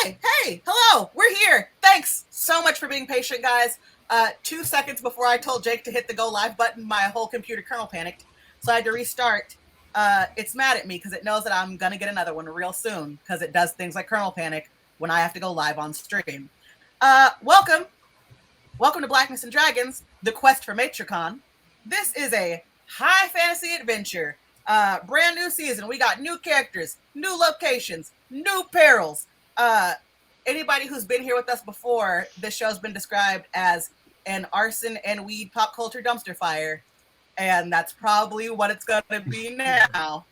Hi, hey, hello, we're here. Thanks so much for being patient, guys. 2 seconds before I told Jake to hit the go live button, my whole computer kernel panicked, so I had to restart. It's mad at me because it knows that I'm gonna get another one real soon because it does things like kernel panic when I have to go live on stream. Welcome to Blackness and Dragons, the quest for Maetrecan. This is a high fantasy adventure. Brand new season. We got new characters, new locations, new perils. Anybody who's been here with us before, this show's been described as an arson and weed pop culture dumpster fire. And that's probably what it's going to be now.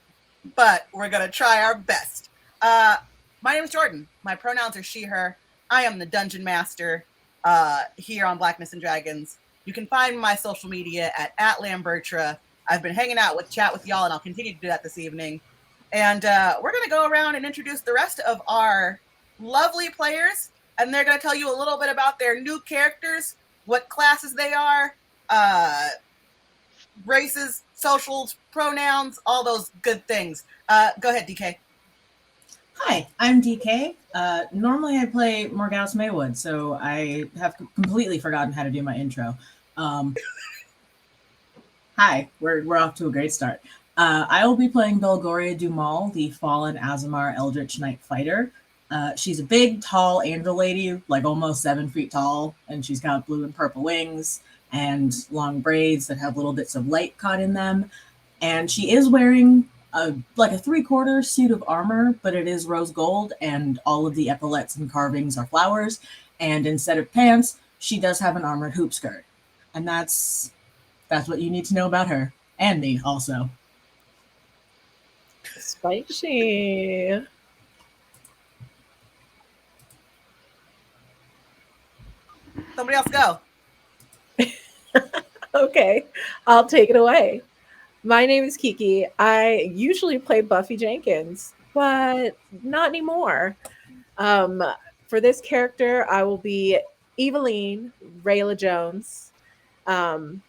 But we're going to try our best. My name is Jordan. My pronouns are she, her. I am the dungeon master here on Blackness and Dragons. You can find my social media at Lambertra. I've been hanging out with chat with y'all, and I'll continue to do that this evening. And we're going to go around and introduce the rest of our lovely players, and they're going to tell you a little bit about their new characters, what classes they are, races, socials, pronouns, all those good things. Go ahead, DK. Hi, I'm DK. Normally I play Morgause Maywood, so I have completely forgotten how to do my intro. Hi, we're off to a great start. I will be playing Belgoria Dumal, the fallen Azamar Eldritch Knight fighter. She's a big, tall angel lady, like almost 7 feet tall, and she's got blue and purple wings and long braids that have little bits of light caught in them. And she is wearing a 3/4 suit of armor, but it is rose gold, and all of the epaulets and carvings are flowers. And instead of pants, she does have an armored hoop skirt. And that's what you need to know about her. And me, also. Spicy. Somebody else go. Okay, I'll take it away. My name is Kiki. I usually play Buffy Jenkins, but not anymore. For this character, I will be Eveline Rayla Jones. Don't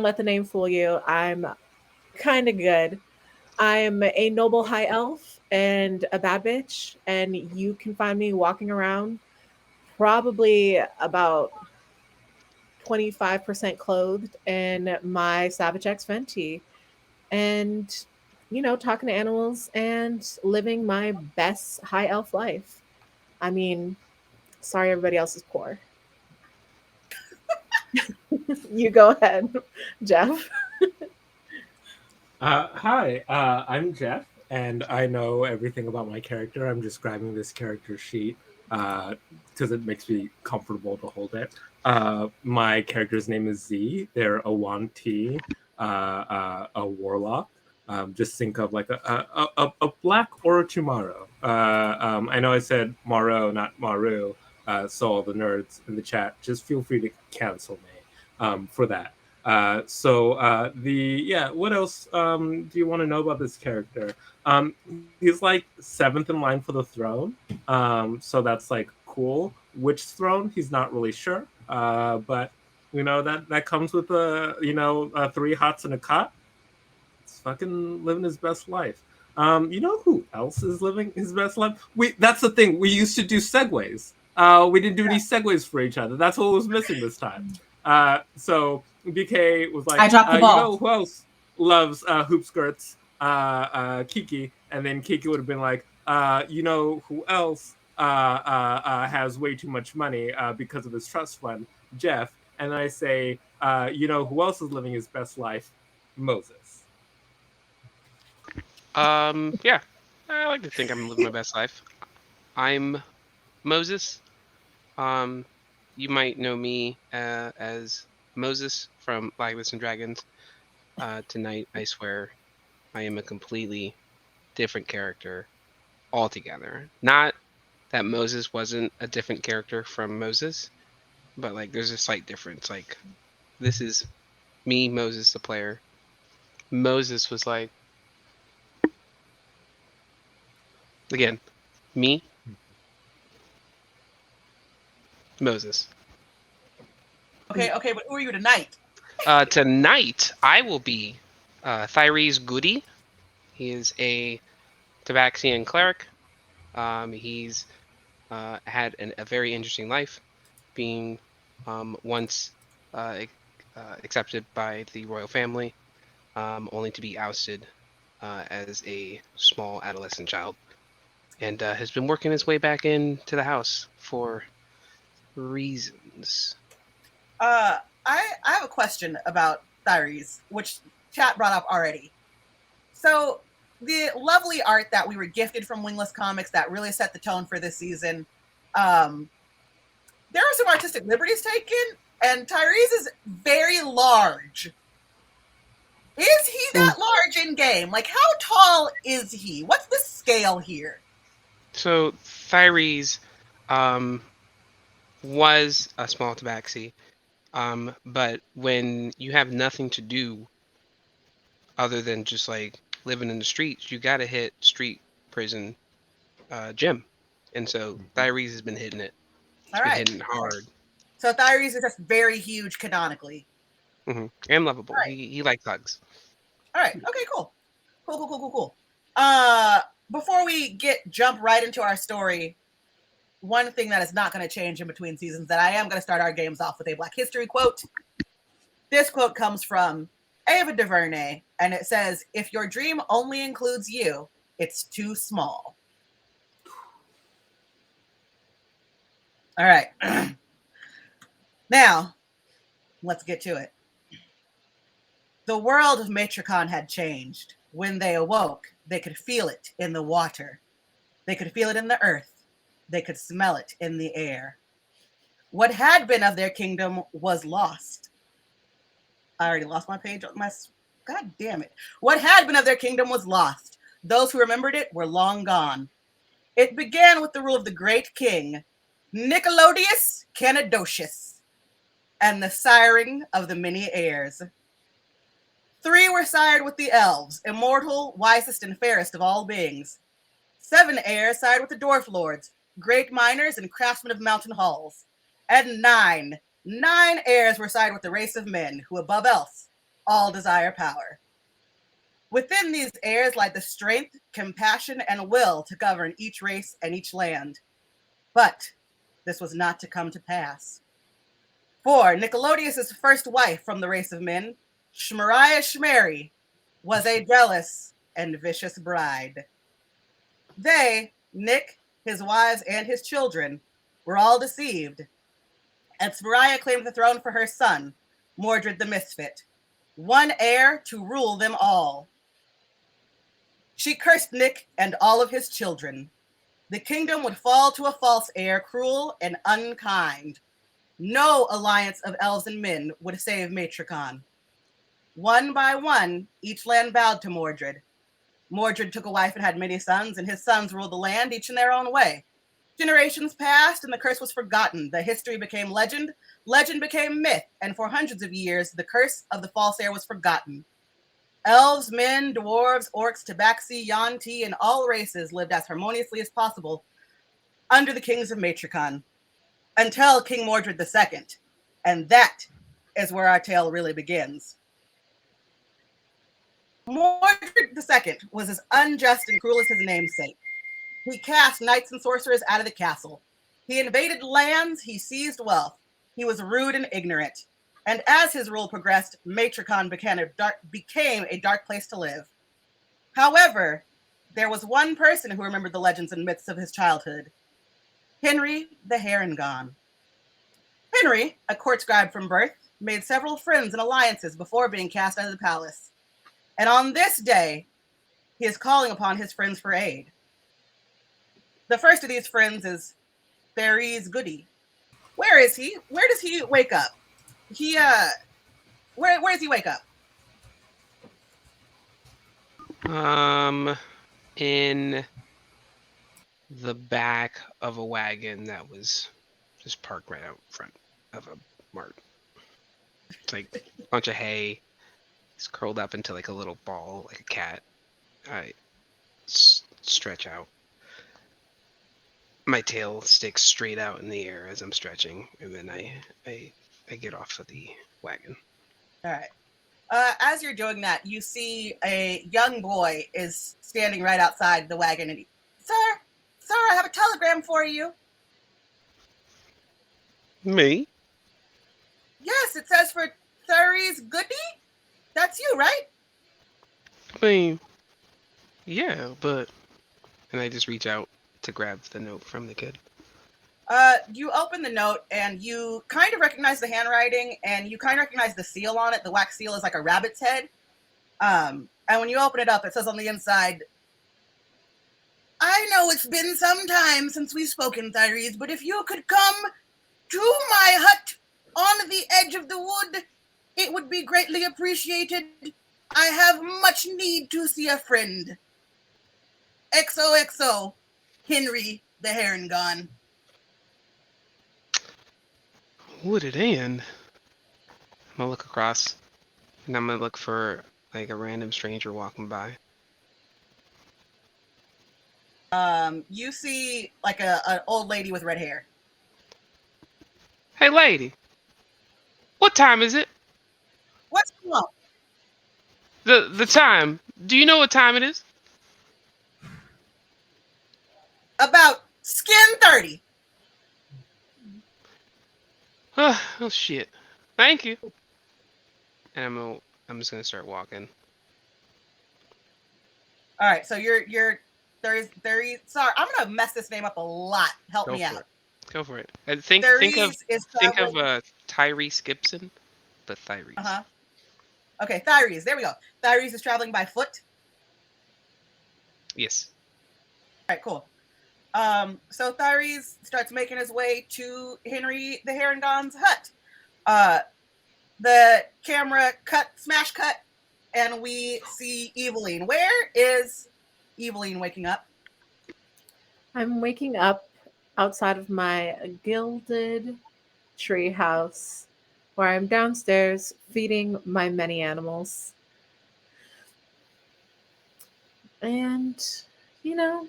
let the name fool you. I'm kind of good. I'm a noble high elf and a bad bitch, and you can find me walking around probably about 25% clothed in my Savage X Fenty and, talking to animals and living my best high elf life. I mean, sorry, everybody else is poor. You go ahead, Jeff. Hi, I'm Jeff, and I know everything about my character. I'm just grabbing this character sheet because it makes me comfortable to hold it. My character's name is Z. They're a Wanti, a warlock. Just think of like a black or a tomorrow. I know I said Maro, not Maru. So all the nerds in the chat, just feel free to cancel me for that. What else do you want to know about this character? He's like 7th in line for the throne. So that's like cool. Which throne? He's not really sure. But that comes with 3 hots and a cot. It's fucking living his best life. You know who else is living his best life? That's the thing. We used to do segues. We didn't do any segues for each other. That's what was missing this time. So BK was like, I dropped the ball. You know who else loves hoop skirts? Kiki. And then Kiki would have been like, you know who else has way too much money because of his trust fund? Jeff. And I say, you know who else is living his best life? Moses. Yeah, I like to think I'm living my best life. I'm Moses. You might know me as Moses from Blackness and Dragons. Tonight, I swear, I am a completely different character altogether. Not that Moses wasn't a different character from Moses, but like there's a slight difference. Like this is me, Moses, the player. Moses was like, again, me, Moses. Okay, but who are you tonight? Tonight, I will be Thyres Goody. He is a Tabaxian cleric. He's had a very interesting life, being once accepted by the royal family, only to be ousted as a small adolescent child, and has been working his way back into the house for reasons. I have a question about Thyres, which chat brought up already. So the lovely art that we were gifted from Wingless Comics that really set the tone for this season, there were some artistic liberties taken, and Tyrese is very large. Is he that large in game? Like, how tall is he? What's the scale here? So Thyres was a small tabaxi, but when you have nothing to do other than just like living in the streets, you got to hit street prison gym, and so Thyres has been hitting it. He's been hitting it hard. So Thyres is just very huge canonically. And lovable. Right. He likes hugs. All right. Okay, cool. Cool. Before we jump right into our story, one thing that is not going to change in between seasons, that I am going to start our games off with a Black History quote. This quote comes from Ava DuVernay, and it says, "If your dream only includes you, it's too small." All right. Now, let's get to it. The world of Maetrecan had changed. When they awoke, they could feel it in the water. They could feel it in the earth. They could smell it in the air. What had been of their kingdom was lost. I already lost my page. God damn it. What had been of their kingdom was lost. Those who remembered it were long gone. It began with the rule of the great king, Nickelodeus Canadocius, and the siring of the many heirs. 3 were sired with the elves, immortal, wisest, and fairest of all beings. 7 heirs sired with the dwarf lords, great miners and craftsmen of mountain halls. And 9 heirs were sired with the race of men, who above else all desire power. Within these heirs lied the strength, compassion, and will to govern each race and each land. But this was not to come to pass. For Nickelodeus' first wife from the race of men, Shmariah Shmeri, was a jealous and vicious bride. They, Nick, his wives, and his children, were all deceived, and Shmariah claimed the throne for her son, Mordred the Misfit, one heir to rule them all. She cursed Nick and all of his children. The kingdom would fall to a false heir, cruel and unkind. No alliance of elves and men would save Maetrecan. One by one, each land bowed to Mordred. Mordred took a wife and had many sons, and his sons ruled the land, each in their own way. Generations passed, and the curse was forgotten. The history became legend, legend became myth, and for hundreds of years, the curse of the false heir was forgotten. Elves, men, dwarves, orcs, tabaxi, Yuan-ti, and all races lived as harmoniously as possible under the kings of Maetrecan, until King Mordred II, and that is where our tale really begins. Mordred II was as unjust and cruel as his namesake. He cast knights and sorcerers out of the castle. He invaded lands, he seized wealth. He was rude and ignorant. And as his rule progressed, Maetrecan became a dark place to live. However, there was one person who remembered the legends and myths of his childhood. Henry the Harengon. Henry, a court scribe from birth, made several friends and alliances before being cast out of the palace. And on this day, he is calling upon his friends for aid. The first of these friends is Therese Goody. Where is he? Where does he wake up? Where does he wake up? In the back of a wagon that was just parked right out front of a mart. It's like a bunch of hay. He's curled up into like a little ball, like a cat. I stretch out. My tail sticks straight out in the air as I'm stretching, and then I get off of the wagon. All right. As you're doing that, you see a young boy is standing right outside the wagon, and Sir, I have a telegram for you. Me? Yes, it says for Thury's Goody. That's you, right? I mean, yeah, but... And I just reach out to grab the note from the kid. You open the note and you kind of recognize the handwriting and you kind of recognize the seal on it. The wax seal is like a rabbit's head. And when you open it up, it says on the inside, I know it's been some time since we've spoken, Thyres, but if you could come to my hut on the edge of the wood, it would be greatly appreciated. I have much need to see a friend. XOXO, Henry the Heron-Gone. Wooded Ann. I'm gonna look across, and I'm gonna look for like a random stranger walking by. You see like an old lady with red hair. Hey, lady. What time is it? What's going on? The time. Do you know what time it is? About skin 30. Oh shit. Thank you. And I'm just gonna start walking. All right, so there's sorry, I'm gonna mess this name up a lot. Help me out. Go for it. And think of Tyrese Gibson, but Tyrese. Okay, Thyres. There we go. Thyres is traveling by foot. Yes. All right, cool. So Thyres starts making his way to Henry the Heron-Gone's hut. The camera smash cut, and we see Eveline. Where is Eveline waking up? I'm waking up outside of my gilded tree house where I'm downstairs feeding my many animals. And, you know,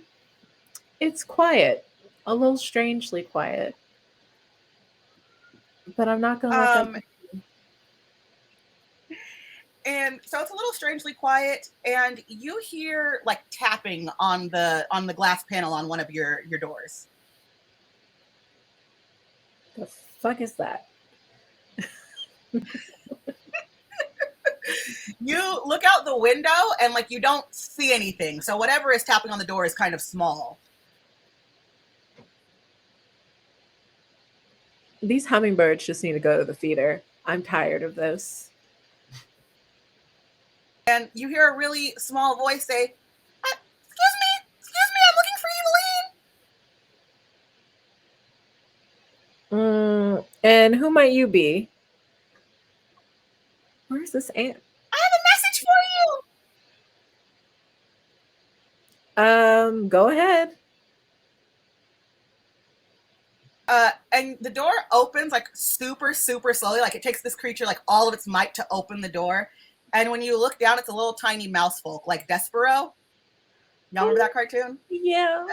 it's quiet, a little strangely quiet. But I'm not going to let that... And so it's a little strangely quiet, and you hear like tapping on the glass panel on one of your doors. The fuck is that? You look out the window and like you don't see anything. So whatever is tapping on the door is kind of small. These hummingbirds just need to go to the feeder. I'm tired of this. And you hear a really small voice say, excuse me, I'm looking for Eveline. And who might you be? Where's this ant? I have a message for you. Go ahead. And the door opens like super, super slowly. Like it takes this creature like all of its might to open the door. And when you look down, it's a little tiny mouse folk, like Despero. Y'all remember that cartoon? Yeah.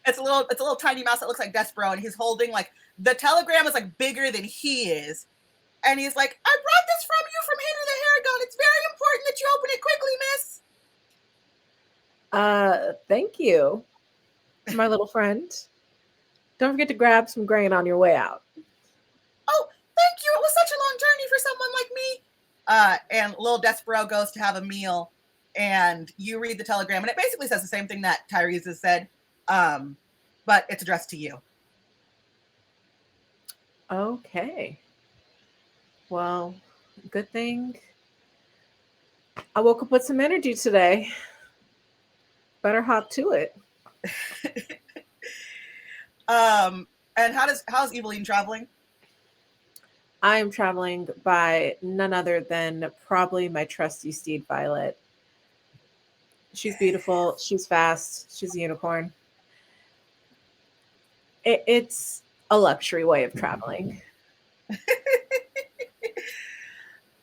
It's a little tiny mouse that looks like Despero, and he's holding like the telegram is like bigger than he is. And he's like, I brought this from you from Henry the Heron-Gone. It's very important that you open it quickly, miss. Thank you, my little friend. Don't forget to grab some grain on your way out. Oh, thank you. It was such a long journey for someone like me. And little Despero goes to have a meal, and you read the telegram, and it basically says the same thing that Tyrese has said, but it's addressed to you. Okay. Well, good thing I woke up with some energy today. Better hop to it. And how's Eveline traveling? I am traveling by none other than probably my trusty steed, Violet. She's beautiful. She's fast. She's a unicorn. It's a luxury way of traveling.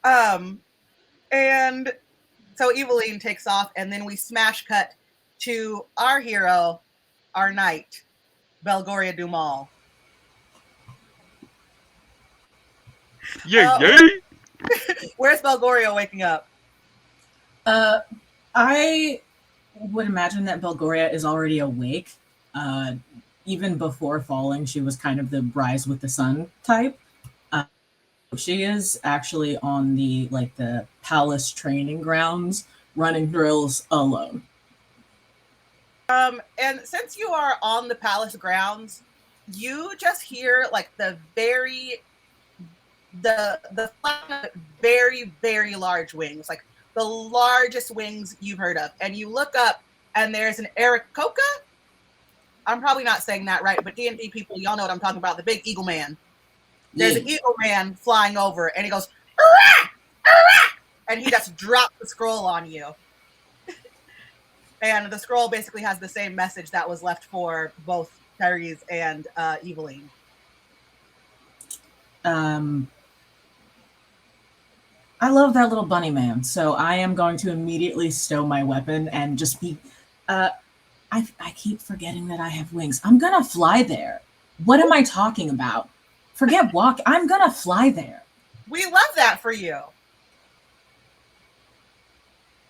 And so Eveline takes off, and then we smash cut to our hero, our knight, Belgoria Dumal. Yay! Where's Belgoria waking up? I would imagine that Belgoria is already awake. even before falling, she was kind of the rise with the sun type. She is actually on the palace training grounds running drills alone. And since you are on the palace grounds, you just hear like the very, very large wings, like the largest wings you've heard of. And you look up and there's an Aarakocra. I'm probably not saying that right, but D&D people, y'all know what I'm talking about, the big eagle man. There's an eagle man flying over and he goes, "Arrah! Arrah!" And he just drops the scroll on you. And the scroll basically has the same message that was left for both Tyrese and Eveline. I love that little bunny man, so I am going to immediately stow my weapon and just be. I keep forgetting that I have wings. I'm gonna fly there. What am I talking about? Forget walk. I'm gonna fly there. We love that for you.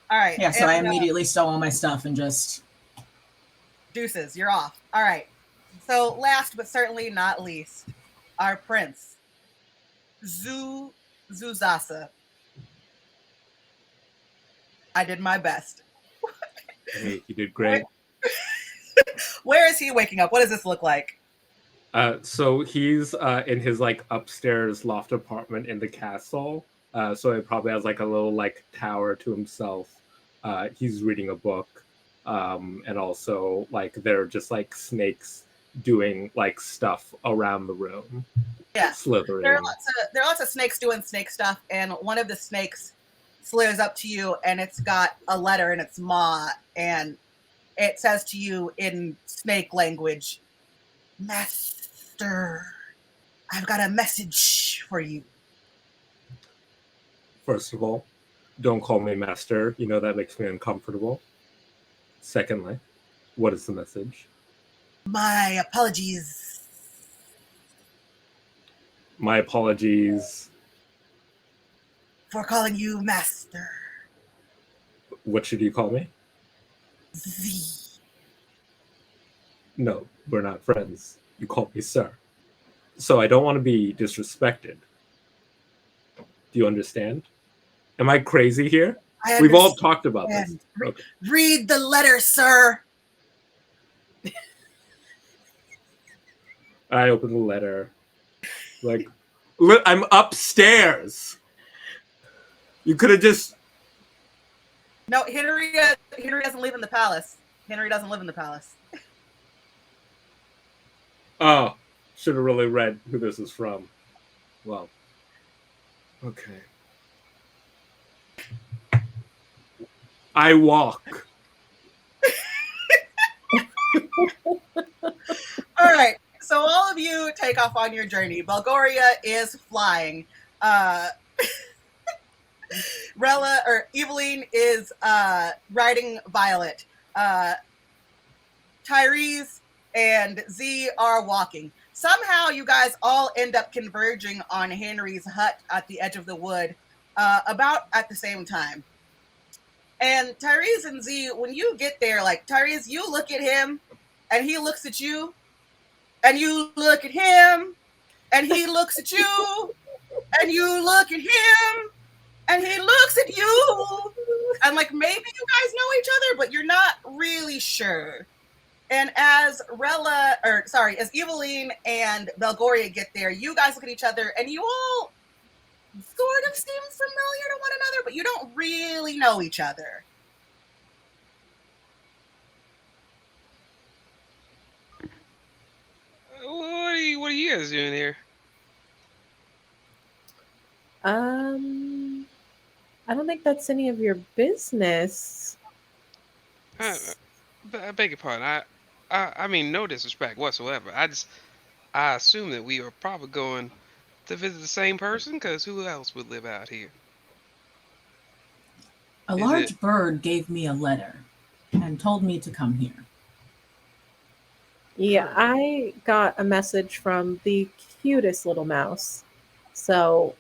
All right. Yeah, so I immediately stow all my stuff and just. Deuces, you're off. All right. So last but certainly not least, our prince, Zuzasa. I did my best. Hey, you did great. Where is he waking up? What does this look like? So he's in his like upstairs loft apartment in the castle. So it probably has like a little like tower to himself. He's reading a book, and also like there are just like snakes doing like stuff around the room. Yeah, slithering. There are lots of snakes doing snake stuff, and one of the snakes slithers up to you, and it's got a letter in its maw, and it says to you in snake language, "Master, I've got a message for you." First of all, don't call me master. You know that makes me uncomfortable. Secondly, what is the message? My apologies. My apologies. For calling you master. What should you call me? Z. No, we're not friends. You call me sir. So I don't want to be disrespected. Do you understand? Am I crazy here? We've all talked about this. Okay. Read the letter, sir. I open the letter. Like, I'm upstairs. You could have just... No, Henry doesn't live in the palace. Henry doesn't live in the palace. Oh, should have really read who this is from. Well, okay. I walk. All right. So all of you take off on your journey. Belgoria is flying. Rella or Eveline is riding Violet. Tyrese and Z are walking. Somehow you guys all end up converging on Henry's hut at the edge of the wood about at the same time. And Tyrese and Z, when you get there, like Tyrese, you look at him and he looks at you, and you look at him and he looks at you, and you look at him and he looks at you. And like maybe you guys know each other, but you're not really sure. And as as Eveline and Belgoria get there, you guys look at each other and you all sort of seem familiar to one another, but you don't really know each other. What are you guys doing here? I don't think that's any of your business. I beg your pardon. I mean, no disrespect whatsoever. I assume that we are probably going to visit the same person, because who else would live out here? A large bird gave me a letter and told me to come here. Yeah, I got a message from the cutest little mouse. So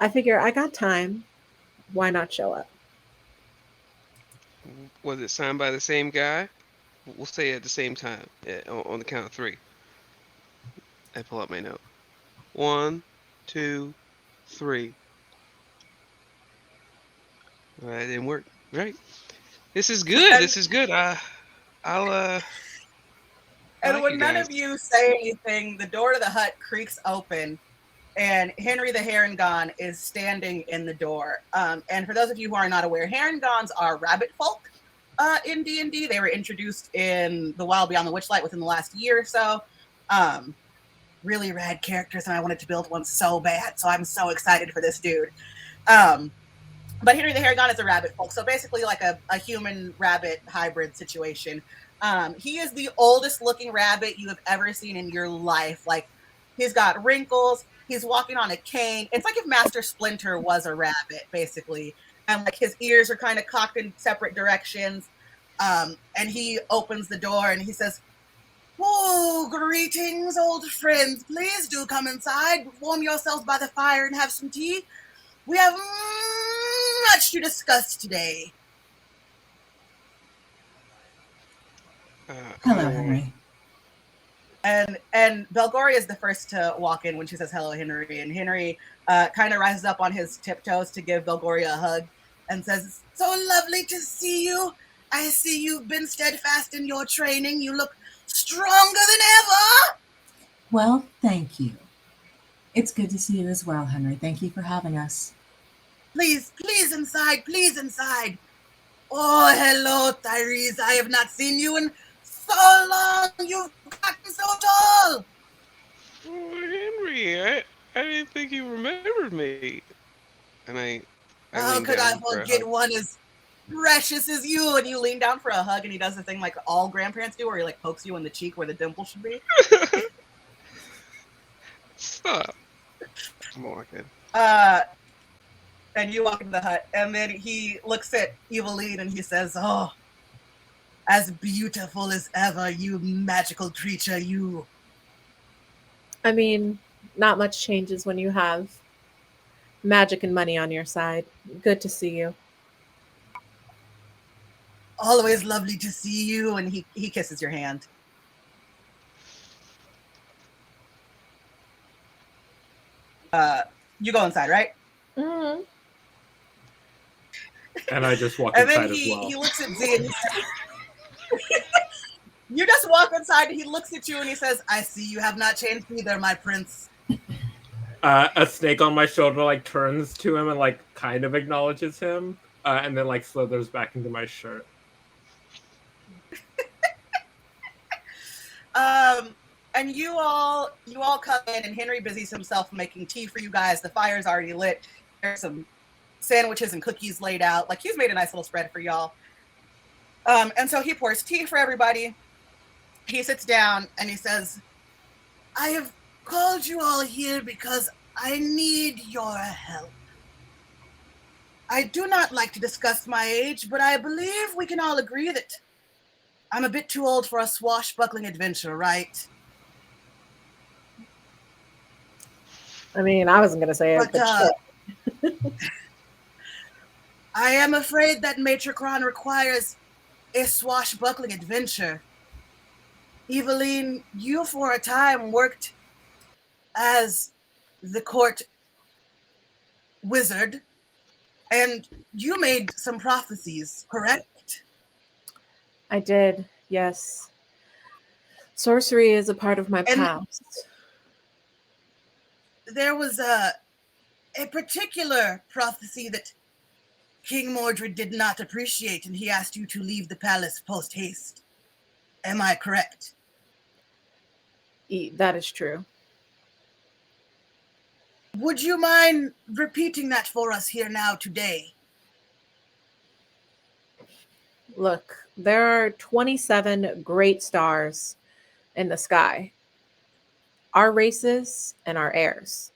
I figure I got time. Why not show up? Was it signed by the same guy? We'll say it at the same time on the count of 3. I pull up my note. 1, 2, 3. That didn't work. Right. This is good. This is good. I'll I And like you when none guys. of you say anything, the door to the hut creaks open, and Henry the Herringon is standing in the door. And for those of you who are not aware, Herringons are rabbit folk in D&D. They were introduced in The Wild Beyond the Witchlight within the last year or so. Really rad characters, and I wanted to build one so bad, so I'm so excited for this dude. But Henry the Herringon is a rabbit folk, so basically like a human-rabbit hybrid situation. He is the oldest looking rabbit you have ever seen in your life. Like, he's got wrinkles, he's walking on a cane. It's like if Master Splinter was a rabbit, basically. And like his ears are kind of cocked in separate directions. And he opens the door and he says, "Oh, greetings, old friends. Please do come inside, warm yourselves by the fire and have some tea. We have much to discuss today." Hello, Henry. And Belgoria is the first to walk in when she says hello, Henry. And Henry kind of rises up on his tiptoes to give Belgoria a hug and says, "So lovely to see you. I see you've been steadfast in your training. You look stronger than ever." Well, thank you. It's good to see you as well, Henry. Thank you for having us. Please, please inside, please inside. Oh, hello, Tyrese. I have not seen you in so long. You've gotten so tall. Oh, Henry, I didn't think you remembered me. And I How lean could I down for a forget hug. one as precious as you? And you lean down for a hug, and he does the thing like all grandparents do, where he like pokes you in the cheek where the dimple should be. Stop. I'm walking. And you walk into the hut, and then he looks at Eveline and he says, "Oh, as beautiful as ever, you magical creature, you." I mean, not much changes when you have magic and money on your side. Good to see you. Always lovely to see you. And he kisses your hand. You go inside, right? Mm-hmm. And I just walk And inside then as well. he looks at Z and he says, you just walk inside and he looks at you and he says, "I see you have not changed either, my prince." A snake on my shoulder like turns to him and like kind of acknowledges him, and then like slithers back into my shirt. And you all come in, and Henry busies himself making tea for you guys. The fire's already lit. There's some sandwiches and cookies laid out. Like, he's made a nice little spread for y'all. And so he pours tea for everybody. He sits down and he says, "I have called you all here because I need your help. I do not like to discuss my age, but I believe we can all agree that I'm a bit too old for a swashbuckling adventure, right? I mean, I wasn't going to say it, but shit. I am afraid that Maetrecan requires a swashbuckling adventure. Eveline, you for a time worked as the court wizard, and you made some prophecies, correct?" I did, yes. Sorcery is a part of my past. There was a particular prophecy that King Mordred did not appreciate, and he asked you to leave the palace post-haste. Am I correct? That is true. Would you mind repeating that for us here now today? Look, there are 27 great stars in the sky. Our races and our heirs.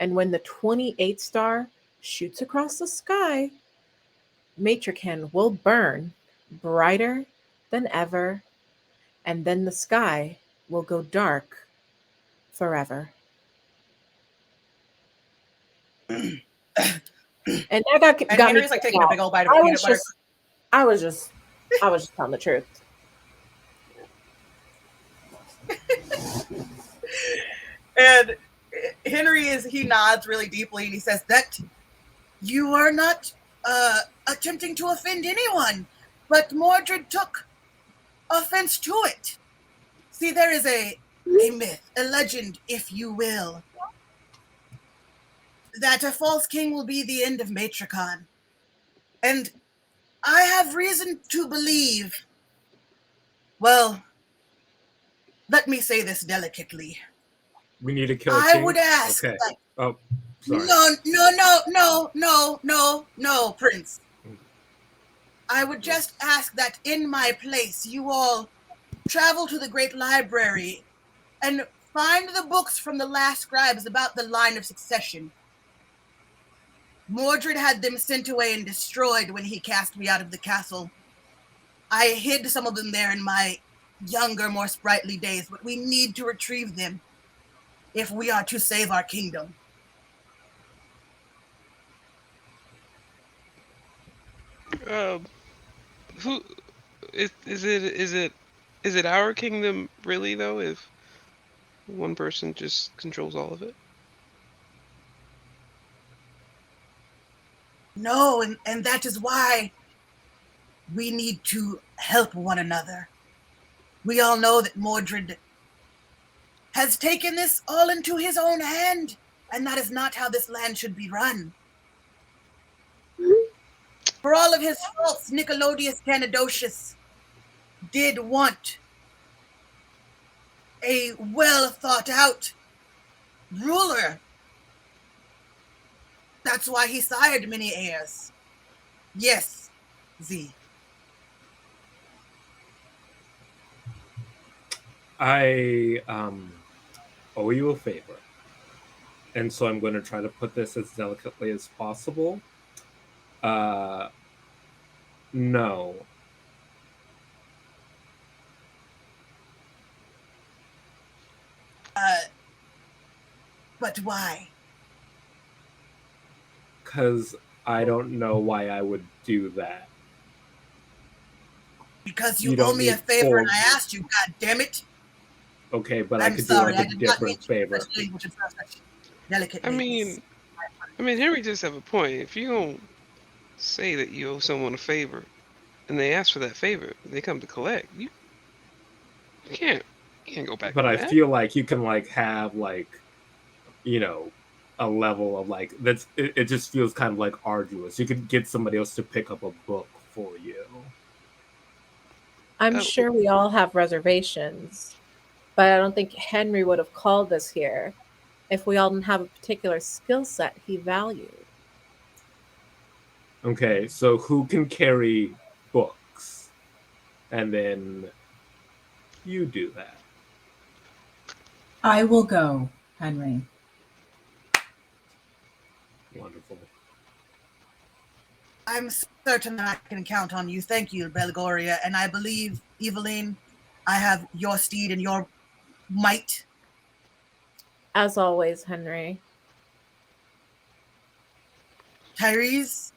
And when the 28th star shoots across the sky, Maetrecan will burn brighter than ever, and then the sky will go dark forever. And that got Henry's me like taking a big old bite of peanut butter. I was just telling the truth. And Henry he nods really deeply and he says that you are not attempting to offend anyone, but Mordred took offense to it. See, there is a myth, a legend, if you will, that a false king will be the end of Maetrecan. And I have reason to believe, well, let me say this delicately. We need to kill a I king? would ask, Okay. like, Oh, sorry. no, Prince. I would just ask that in my place you all travel to the great library and find the books from the last scribes about the line of succession. Mordred had them sent away and destroyed when he cast me out of the castle. I hid some of them there in my younger, more sprightly days, but we need to retrieve them if we are to save our kingdom. Who is it our kingdom really though? If one person just controls all of it? No, and that is why we need to help one another. We all know that Mordred has taken this all into his own hand, and that is not how this land should be run. For all of his faults, Nickelodeus Canadocius did want a well-thought-out ruler. That's why he sired many heirs. Yes, Z. I owe you a favor. And so I'm going to try to put this as delicately as possible. No. But why? Because I don't know why I would do that. Because You you don't owe me a need favor full- and I asked you, God damn it. Okay, but I'm I could sorry, do I like a did not mean different to favor. use such language and such delicate I ladies. mean, Henry does have a point. If you don't say that you owe someone a favor, and they ask for that favor, they come to collect. You can't go back But on I that. feel like you can like have like, you know, a level of like that's it just feels kind of like arduous. You could get somebody else to pick up a book for you. I'm Oh. sure we all have reservations, but I don't think Henry would have called us here if we all didn't have a particular skill set he valued. Okay, so who can carry books? And then you do that. I will go, Henry. Wonderful. I'm certain that I can count on you. Thank you, Belgoria. And I believe, Eveline, I have your steed and your might. As always, Henry. Tyrese,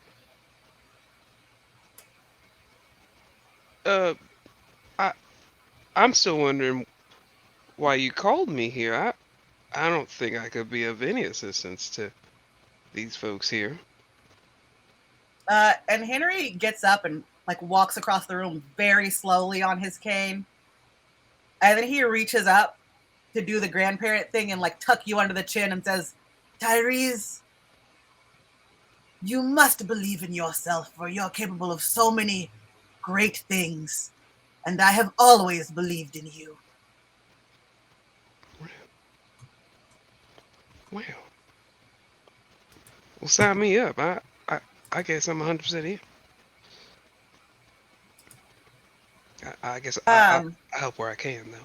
I'm still wondering why you called me here. I don't think I could be of any assistance to these folks here. and Henry gets up and like walks across the room very slowly on his cane. And then he reaches up to do the grandparent thing and like tuck you under the chin and says, Tyrese, you must believe in yourself, for you're capable of so many great things. And I have always believed in you. Well, sign me up. I guess I'm 100% in. I guess I help where I can, though.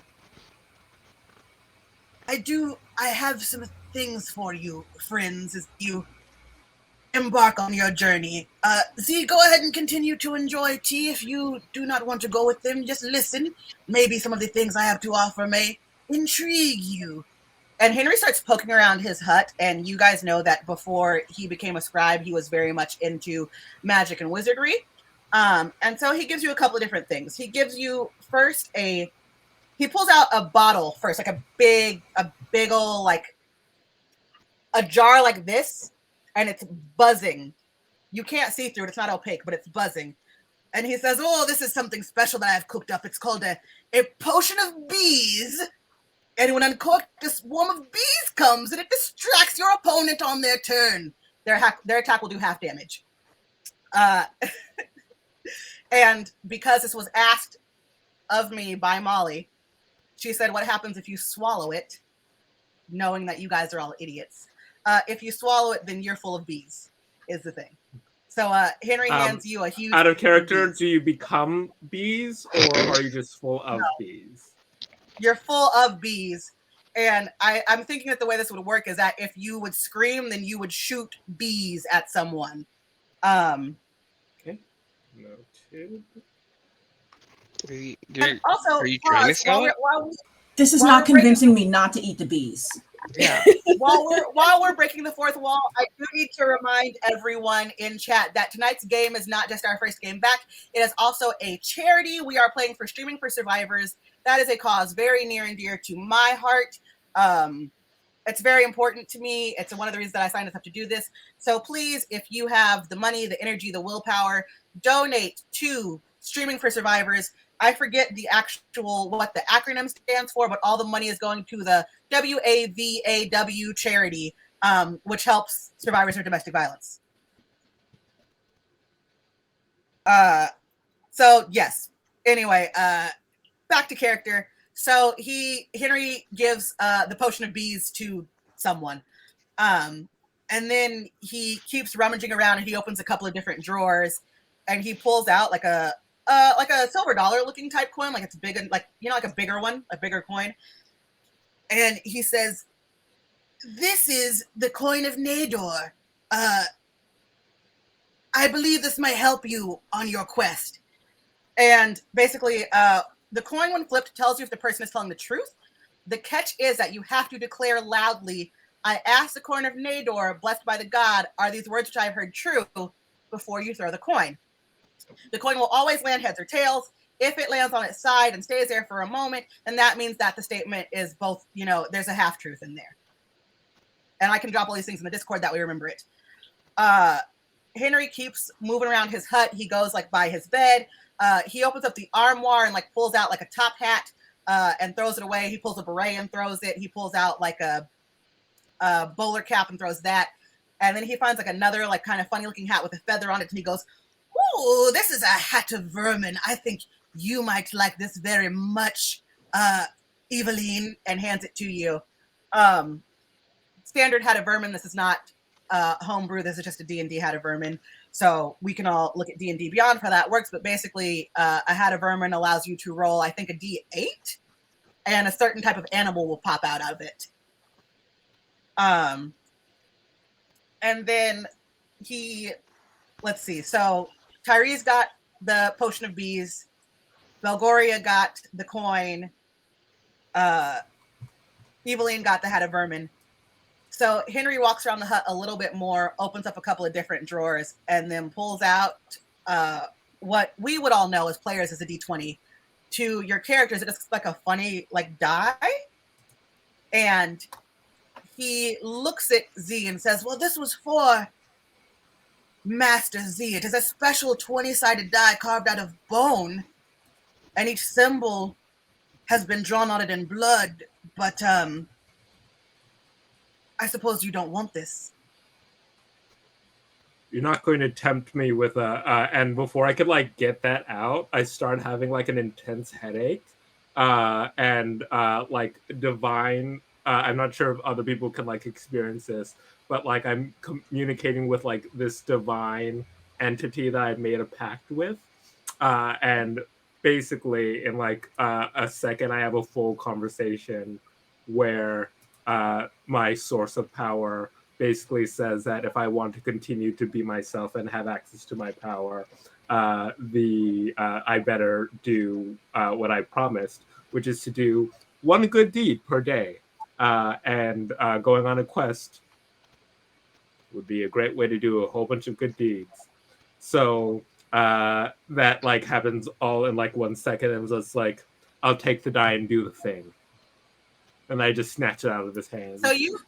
I have some things for you, friends, as you embark on your journey. Z, go ahead and continue to enjoy tea. If you do not want to go with them, just listen. Maybe some of the things I have to offer may intrigue you. And Henry starts poking around his hut, and you guys know that before he became a scribe, he was very much into magic and wizardry. And so he gives you a couple of different things. He gives you first he pulls out a bottle first, like a big old like a jar like this, and it's buzzing. You can't see through it; it's not opaque, but it's buzzing. And he says, "Oh, this is something special that I've cooked up. It's called a potion of bees. And when uncorked, a swarm of bees comes, and it distracts your opponent on their turn. Their attack will do half damage." And because this was asked of me by Molly, she said, "What happens if you swallow it, knowing that you guys are all idiots? If you swallow it, then you're full of bees," is the thing. So Henry hands you a huge... Out of character, do you become bees, or are you just full of bees? You're full of bees. And I'm thinking that the way this would work is that if you would scream, then you would shoot bees at someone. Okay. Noted. And also, are you trying to sell it? This is not convincing me not to eat the bees. Yeah. While we're breaking the fourth wall, I do need to remind everyone in chat that tonight's game is not just our first game back. It is also a charity. We are playing for Streaming for Survivors. That is a cause very near and dear to my heart. It's very important to me. It's one of the reasons that I signed up to do this. So please, if you have the money, the energy, the willpower, donate to Streaming for Survivors. I forget what the acronym stands for, but all the money is going to the WAVAW charity, which helps survivors of domestic violence. So yes. Anyway, back to character. So Henry gives the potion of bees to someone. And then he keeps rummaging around, and he opens a couple of different drawers, and he pulls out like a silver dollar looking type coin, like it's big and like a bigger one, a bigger coin. And he says, "This is the coin of Nador. I believe this might help you on your quest." And basically, the coin, when flipped, tells you if the person is telling the truth. The catch is that you have to declare loudly, "I asked the coin of Nador, blessed by the god, are these words which I have heard true?" before you throw the coin. The coin will always land heads or tails. If it lands on its side and stays there for a moment, then that means that the statement is both, there's a half truth in there. And I can drop all these things in the Discord, that we remember it. Henry keeps moving around his hut. He goes by his bed. He opens up the armoire and pulls out a top hat and throws it away. He pulls a beret and throws it. He pulls out a bowler cap and throws that. And then he finds another kind of funny looking hat with a feather on it. And he goes, "Ooh, this is a hat of vermin. I think you might like this very much, Eveline," and hands it to you. Standard hat of vermin. This is not homebrew. This is just a D&D hat of vermin. So we can all look at D&D Beyond for how that works. But basically, a hat of vermin allows you to roll, I think, a D8, and a certain type of animal will pop out of it. And then let's see. So Tyrese got the potion of bees. Belgoria got the coin. Eveline got the hat of vermin. So Henry walks around the hut a little bit more, opens up a couple of different drawers, and then pulls out what we would all know as players as a D20. To your characters, it looks like a funny die. And he looks at Z and says, "Well, this was for Master Z. It is a special 20-sided die carved out of bone, and each symbol has been drawn on it in blood, but I suppose you don't want this." You're not going to tempt me with and before I could get that out, I started having an intense headache, and divine. I'm not sure if other people can experience this, but I'm communicating with this divine entity that I made a pact with, and basically in a second I have a full conversation where my source of power basically says that if I want to continue to be myself and have access to my power, I better do what I promised, which is to do one good deed per day. And going on a quest would be a great way to do a whole bunch of good deeds. So that happens all in 1 second, and it's I'll take the die and do the thing. and I just snatch it out of his hand. So you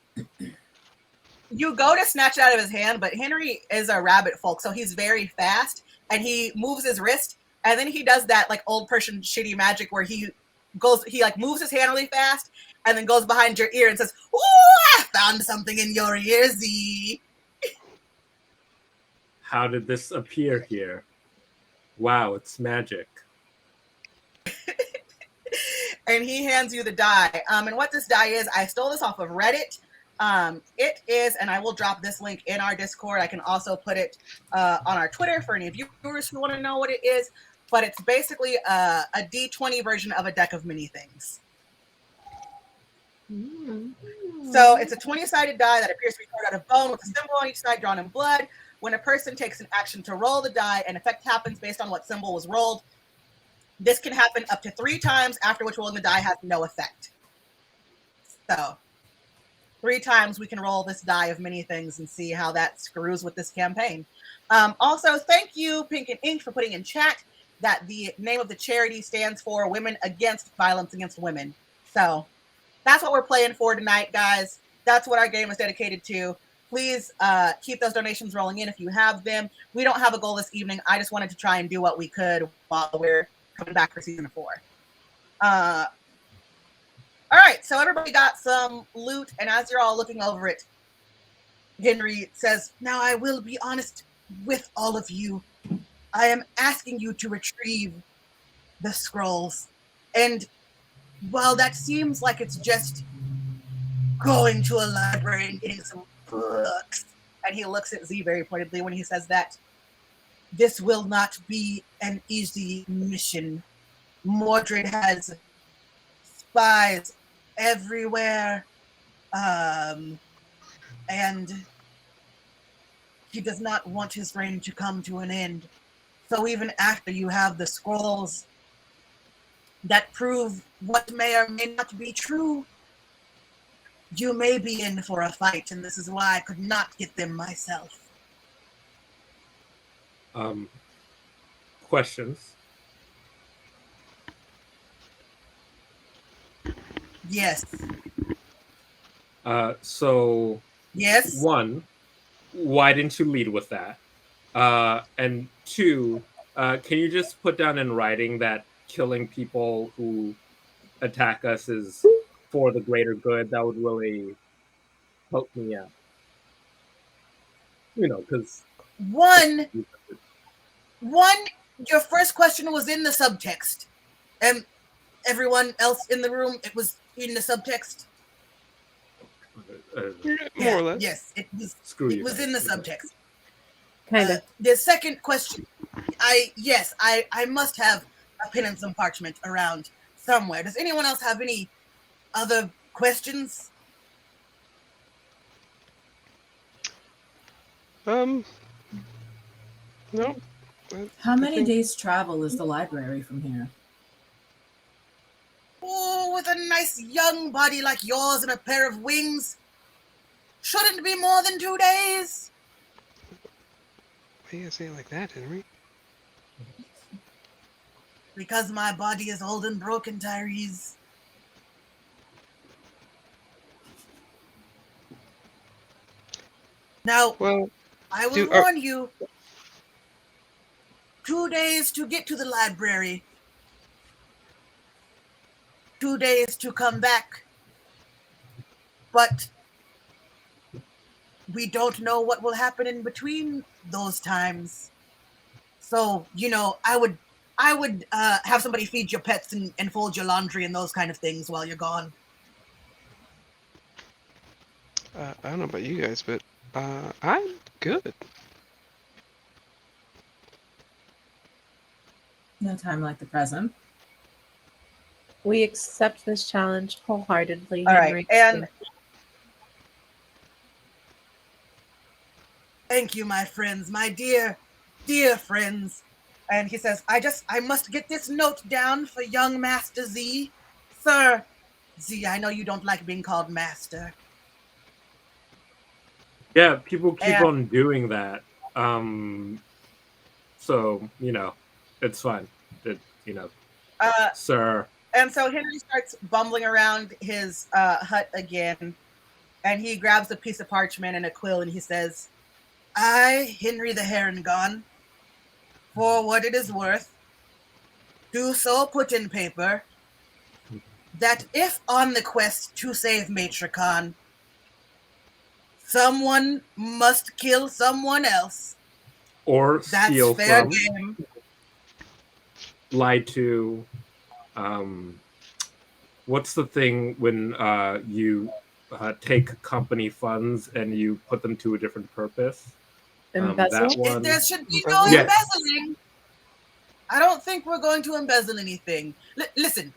go to snatch it out of his hand, but Henry is a rabbit folk, so he's very fast, and he moves his wrist, and then he does that like old person shitty magic where he like moves his hand really fast, and then goes behind your ear and says, "Ooh, I found something in your ear, Z." How did this appear here? Wow, it's magic. And he hands you the die. And what this die is, I stole this off of Reddit. It is, and I will drop this link in our Discord. I can also put it on our Twitter for any of you viewers who want to know what it is. But it's basically a D20 version of a deck of mini things. So it's a 20-sided die that appears to be carved out of bone with a symbol on each side drawn in blood. When a person takes an action to roll the die, an effect happens based on what symbol was rolled. This can happen up to 3 times, after which rolling the die has no effect. So 3 times we can roll this die of many things and see how that screws with this campaign. Also, thank you, Pink and Ink, for putting in chat that the name of the charity stands for Women Against Violence Against Women. So that's what we're playing for tonight, guys. That's what our game is dedicated to. Please keep those donations rolling in if you have them. We don't have a goal this evening. I just wanted to try and do what we could while we're coming back for season 4. All right, so everybody got some loot, and as you're all looking over it, Henry says, "Now I will be honest with all of you. I am asking you to retrieve the scrolls. And while that seems like it's just going to a library and getting some books," and he looks at Z very pointedly when he says that, "this will not be an easy mission. Mordred has spies everywhere, and he does not want his reign to come to an end. So even after you have the scrolls that prove what may or may not be true, you may be in for a fight, and this is why I could not get them myself." Questions? Yes. So Yes. 1, why didn't you lead with that? And 2, can you just put down in writing that killing people who attack us is for the greater good? That would really help me out. You know, because One, your first question was in the subtext. And everyone else in the room, it was in the subtext. More or less. Yes, it was. Screw It you was guys. in the subtext. Kind of. The second question, I must have a pen and some parchment around somewhere. Does anyone else have any other questions? No. How many days travel is the library from here? Oh, with a nice young body like yours and a pair of wings, shouldn't be more than 2 days. Why do you say it like that, Henry? Because my body is old and broken, Tyrese. Now, Well, I will warn you, 2 days to get to the library. 2 days to come back. But we don't know what will happen in between those times. So, I would have somebody feed your pets and fold your laundry and those kind of things while you're gone. I don't know about you guys, but I'm good. No time like the present. We accept this challenge wholeheartedly. All Henry. right, and thank you, my friends, my dear, dear friends. And he says, I must get this note down for young Master Z. Sir Z, I know you don't like being called Master. Yeah, people keep on doing that. So, it's fine. Sir. And so Henry starts bumbling around his hut again, and he grabs a piece of parchment and a quill, and he says, I, Henry the Heron, for what it is worth, do so put in paper that if on the quest to save Maetrecan, someone must kill someone else, Or that's steal fair from, game. lie to. What's the thing when you take company funds and you put them to a different purpose? Embezzle? That one. There should be no Yes. embezzling. I don't think we're going to embezzle anything. Listen.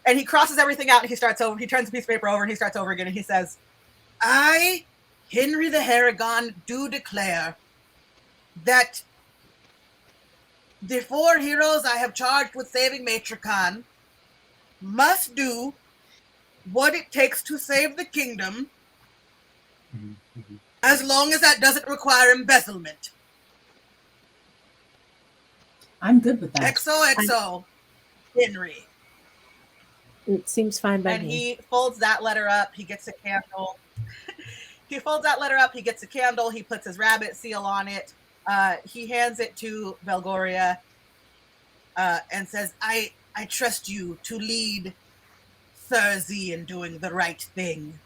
And he crosses everything out and he starts over. He turns the piece of paper over and he starts over again and he says, I, Henry the Haragon, do declare that the 4 heroes I have charged with saving Maetrecan must do what it takes to save the kingdom, as long as that doesn't require embezzlement. I'm good with that. XOXO, Henry. It seems fine by And me. he folds that letter up. He gets a candle. He folds that letter up. He gets a candle. He puts his rabbit seal on it. He hands it to Belgoria and says, I trust you to lead Thursday in doing the right thing.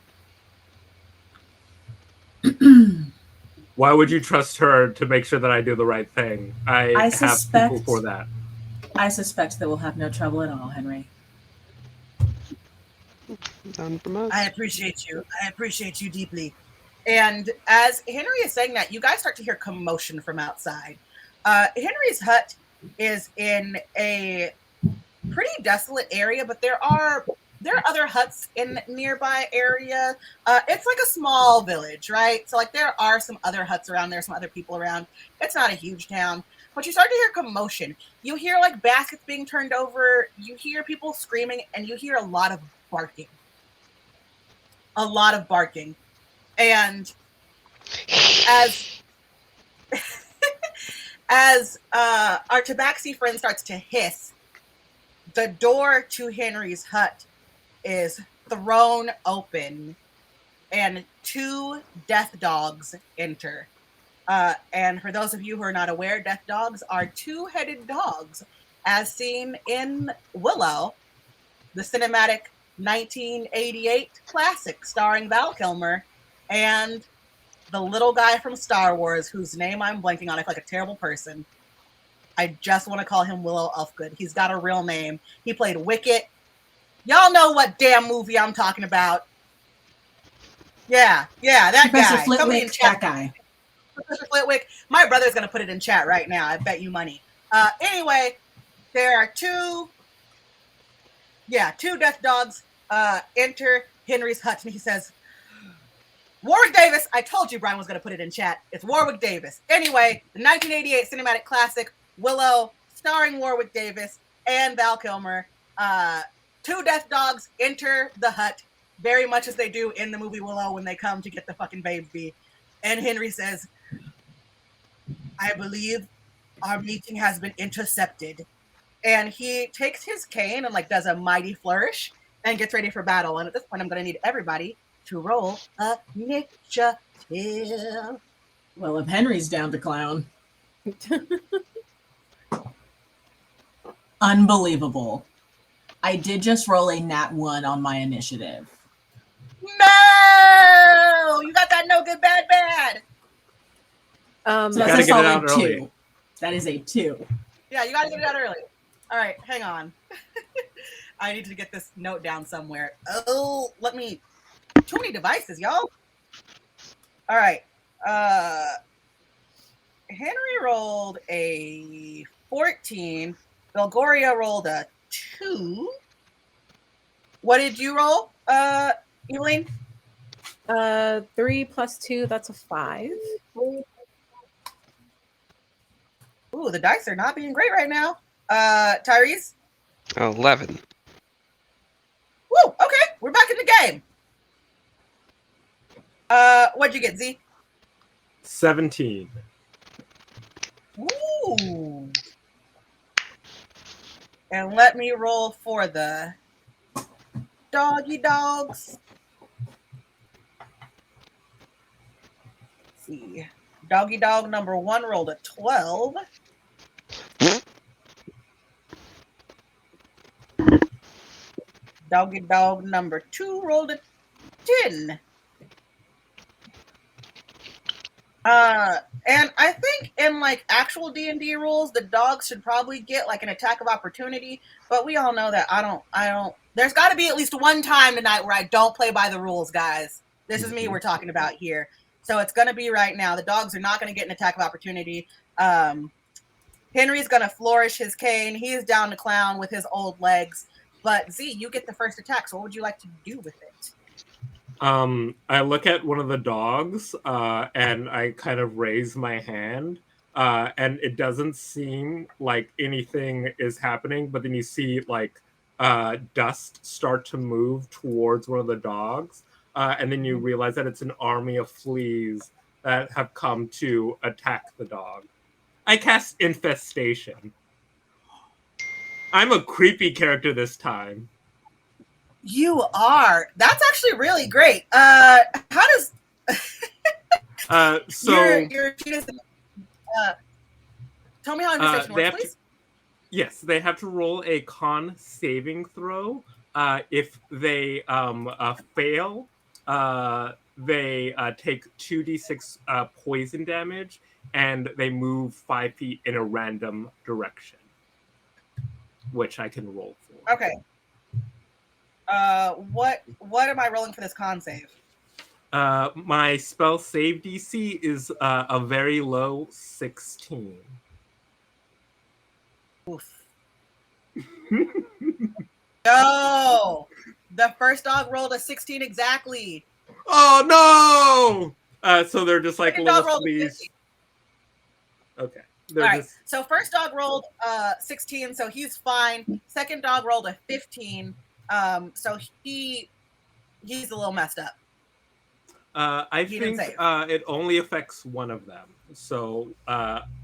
Why would you trust her to make sure that I do the right thing? I have people for that. I suspect that we'll have no trouble at all, Henry. Done from us. I appreciate you. I appreciate you deeply. And as Henry is saying that, you guys start to hear commotion from outside. Henry's hut is in a pretty desolate area, but there are other huts in nearby area. It's like a small village, right? So like there are some other huts around there, some other people around. It's not a huge town, but you start to hear commotion. You hear like baskets being turned over. You hear people screaming, and you hear a lot of barking. A lot of barking. And as our tabaxi friend starts to hiss, the door to Henry's hut is thrown open and 2 death dogs enter. And for those of you who are not aware, death dogs are 2-headed dogs, as seen in Willow, the cinematic 1988 classic starring Val Kilmer and the little guy from Star Wars, whose name I'm blanking on. I feel like a terrible person. I just want to call him Willow Ufgood. He's got a real name. He played Wicket. Y'all know what damn movie I'm talking about. Yeah, that Professor guy. Flitwick, in chat. That guy. Professor Flitwick. My brother's going to put it in chat right now. I bet you money. Anyway, there are 2 death dogs enter Henry's hut, and he says, Warwick Davis. I told you Brian was going to put it in chat. It's Warwick Davis. Anyway, the 1988 cinematic classic Willow, starring Warwick Davis and Val Kilmer. 2 death dogs enter the hut, very much as they do in the movie Willow when they come to get the fucking baby. And Henry says, I believe our meeting has been intercepted. And he takes his cane and like does a mighty flourish and gets ready for battle. And at this point, I'm going to need everybody to roll a initiative. Well, if Henry's down to clown. Unbelievable. I did just roll a nat 1 on my initiative. No! You got that no good, bad. So that's a solid 2. That is a 2. Yeah, you got to get it out early. All right, hang on. I need to get this note down somewhere. Oh, too many devices, y'all. All right. Henry rolled a 14. Belgoria rolled a 2. What did you roll, Elaine? 3 plus 2, that's a 5. Ooh, the dice are not being great right now. Tyrese? 11. Woo, okay, we're back in the game. What'd you get, Z? 17. Ooh. And let me roll for the doggy dogs. Let's see. Doggy dog number 1 rolled a 12. Doggy dog number 2 rolled a 10. And I think in like actual D&D rules, the dogs should probably get like an attack of opportunity, but we all know that I don't, there's got to be at least one time tonight where I don't play by the rules, guys. This is me we're talking about here. So it's going to be right now. The dogs are not going to get an attack of opportunity. Henry's going to flourish his cane. He is down to clown with his old legs. But Z, you get the first attack. So what would you like to do with it? I look at one of the dogs and I kind of raise my hand. And it doesn't seem like anything is happening, but then you see like dust start to move towards one of the dogs. And then you realize that it's an army of fleas that have come to attack the dog. I cast Infestation. I'm a creepy character this time. You are. That's actually really great. How does your tell me how Infestation works, please? Yes, they have to roll a con saving throw. If they fail, they take 2d6 poison damage, and they move 5 feet in a random direction, which I can roll for. Okay. What am I rolling for this con save? My spell save DC is a very low 16. Oof. No! The first dog rolled a 16 exactly. Oh no! So they're just like little fleas. Okay. All right. So first dog rolled 16, so he's fine. Second dog rolled a 15. So he's a little messed up. I think it only affects one of them. So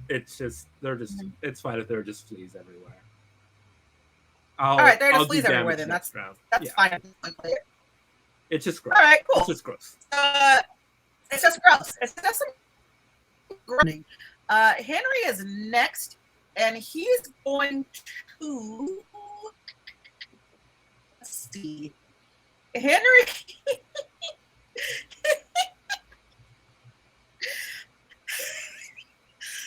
it's just it's fine if they're just fleas everywhere. All right, they're just fleas everywhere then. That's fine. It's just gross. All right, cool. It's just gross. It's just gross. It's just some groaning. Henry is next, and he's going to let's see. Henry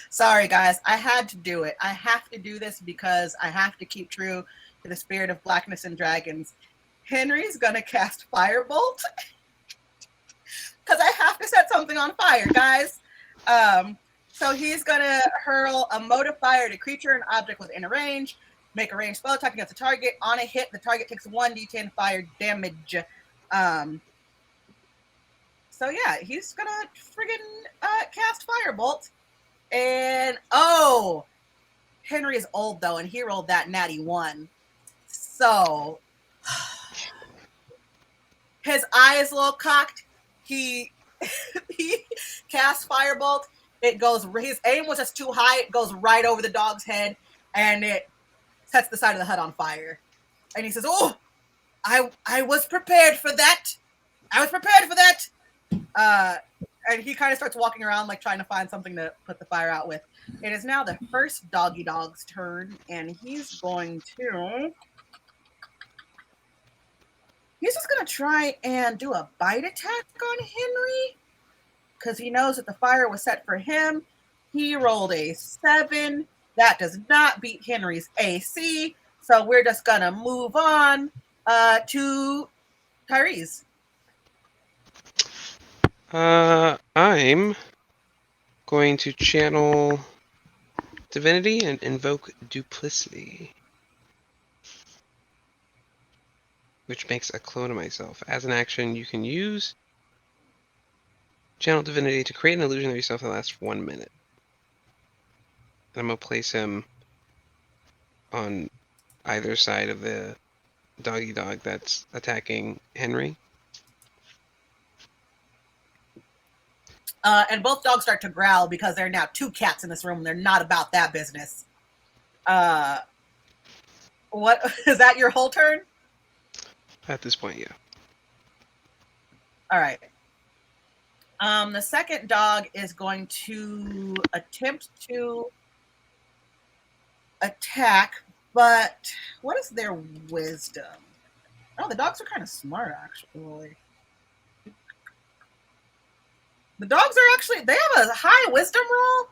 Sorry, guys. I had to do it. I have to do this because I have to keep true to the spirit of Blackness and Dragons. Henry's going to cast Firebolt because I have to set something on fire, guys. So he's going to hurl a mote of fire at a creature and object within a range. Make a ranged spell attack against the target. On a hit, the target takes 1d10 fire damage. So yeah, he's going to friggin' cast Firebolt. And, Henry is old, though, and he rolled that natty 1. So, his eye is a little cocked. He casts Firebolt. It goes, his aim was just too high. It goes right over the dog's head, and it sets the side of the hut on fire. And he says, I was prepared for that. I was prepared for that. And he kind of starts walking around, like, trying to find something to put the fire out with. It is now the first doggy dog's turn, and he's going to... He's just going to try and do a bite attack on Henry, because he knows that the fire was set for him. He rolled a 7. That does not beat Henry's AC, so we're just going to move on to Tyrese. I'm going to channel Divinity and invoke Duplicity, which makes a clone of myself. As an action, you can use Channel Divinity to create an illusion of yourself that lasts 1 minute. And I'm going to place him on either side of the doggy dog that's attacking Henry. And both dogs start to growl because there are now 2 cats in this room. And they're not about that business. What is that? Your whole turn? At this point, yeah. All right. The second dog is going to attempt to attack, but what is their wisdom? Oh, the dogs are kind of smart, actually. The dogs are actually, they have a high wisdom roll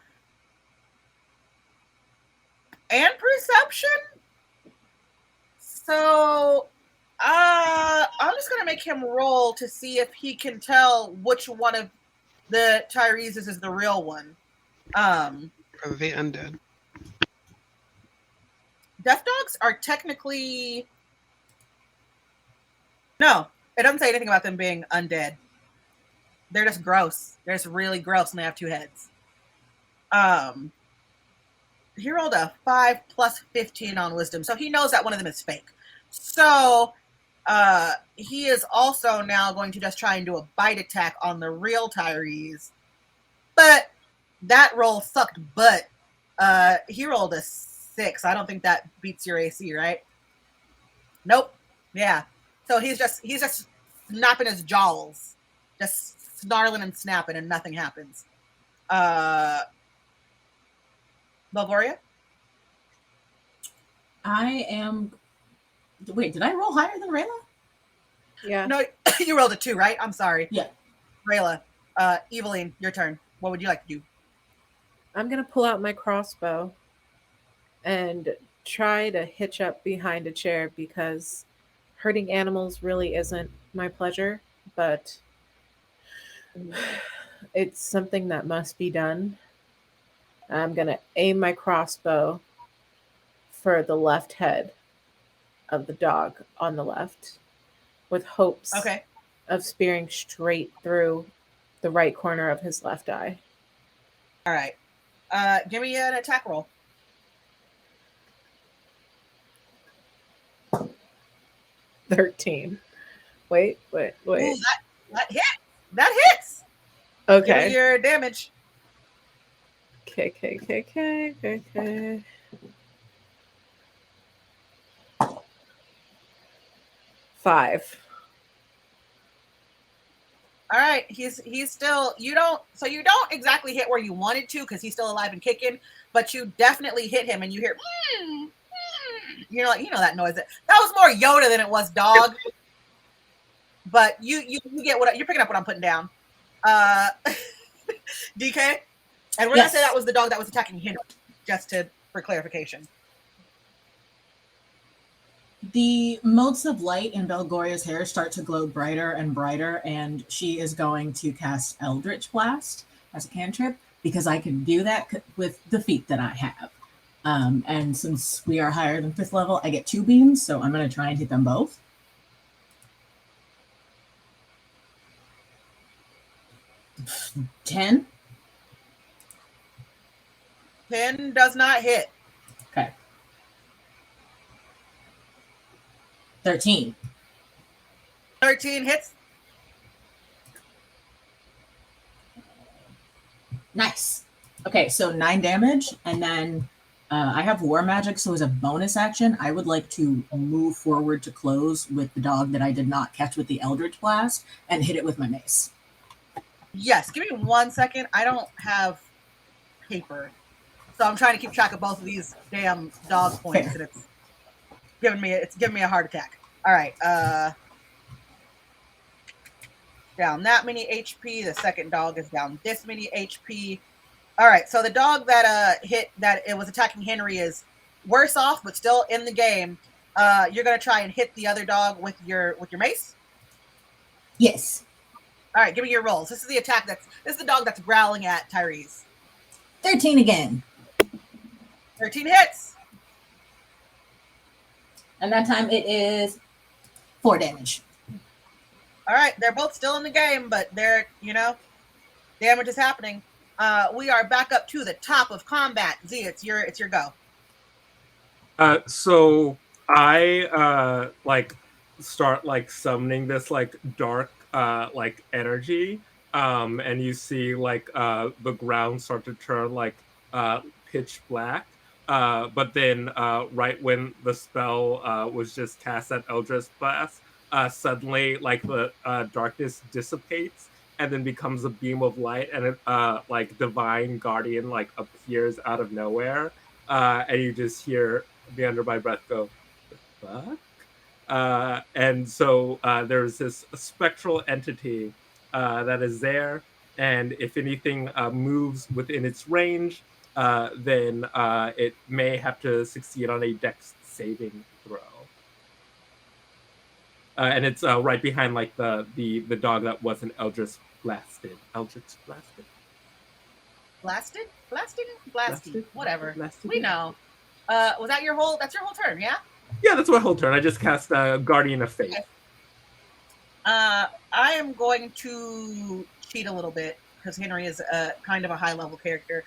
and perception. So I'm just going to make him roll to see if he can tell which one of the Tyreses is the real one. Are they undead? Death dogs are technically... No, it doesn't say anything about them being undead. They're just gross. They're just really gross, and they have 2 heads. He rolled a 5 plus 15 on wisdom, so he knows that one of them is fake. So he is also now going to just try and do a bite attack on the real Tyrese. But that roll sucked butt. He rolled a 6. I don't think that beats your AC, right? Nope. Yeah. So he's just snapping his jaws, just snarling and snapping, and nothing happens. Belgoria? I am. Wait, did I roll higher than Rayla? Yeah. No, you rolled a 2, right? I'm sorry. Yeah. Rayla, Eveline, your turn. What would you like to do? I'm going to pull out my crossbow and try to hitch up behind a chair because hurting animals really isn't my pleasure, but it's something that must be done. I'm going to aim my crossbow for the left head of the dog on the left with hopes of spearing straight through the right corner of his left eye. All right. Give me an attack roll. 13. Wait. Ooh, that hit. That hits. Okay. Give me your damage. Okay. 5. All right, he's still, you don't exactly hit where you wanted to because he's still alive and kicking, but you definitely hit him, and you hear you're like, that noise. That was more Yoda than it was dog. But you get what you're picking up what I'm putting down. DK, and we're gonna say that was the dog that was attacking him, just for clarification. The motes of light in Belgoria's hair start to glow brighter and brighter, and she is going to cast Eldritch Blast as a cantrip because I can do that with the feat that I have. And since we are higher than 5th level, I get 2 beams, so I'm going to try and hit them both. $10. 10 does not hit. Okay. 13. 13 hits. Nice. Okay, so 9 damage, and then I have War Magic, so as a bonus action, I would like to move forward to close with the dog that I did not catch with the Eldritch Blast and hit it with my mace. Yes, give me 1 second. I don't have paper, so I'm trying to keep track of both of these damn dog points, and it's giving me a heart attack. All right, down that many HP. The second dog is down this many HP. All right, so the dog that it was attacking Henry is worse off, but still in the game. You're gonna try and hit the other dog with your mace. Yes. All right, give me your rolls. This is the attack. This is the dog that's growling at Tyrese. 13 again. 13 hits. And that time it is 4 damage. All right, they're both still in the game, but damage is happening. We are back up to the top of combat. Z, it's your go. So I start summoning this dark energy, and you see the ground start to turn pitch black. but then right when the spell was just cast at Eldritch Blast, suddenly like the darkness dissipates and then becomes a beam of light, and it like divine guardian like appears out of nowhere, and you just hear me under my breath go, "The fuck?" And so there's this spectral entity that is there, and if anything moves within its range, then it may have to succeed on a dex saving throw. And it's right behind like the dog that wasn't Eldritch Blasted. Eldritch Blasted? Blasted, whatever. Blasted. We know. Was that your whole? That's your whole turn, yeah? Yeah, that's my whole turn. I just cast Guardian of Faith. Okay. I am going to cheat a little bit because Henry is kind of a high level character.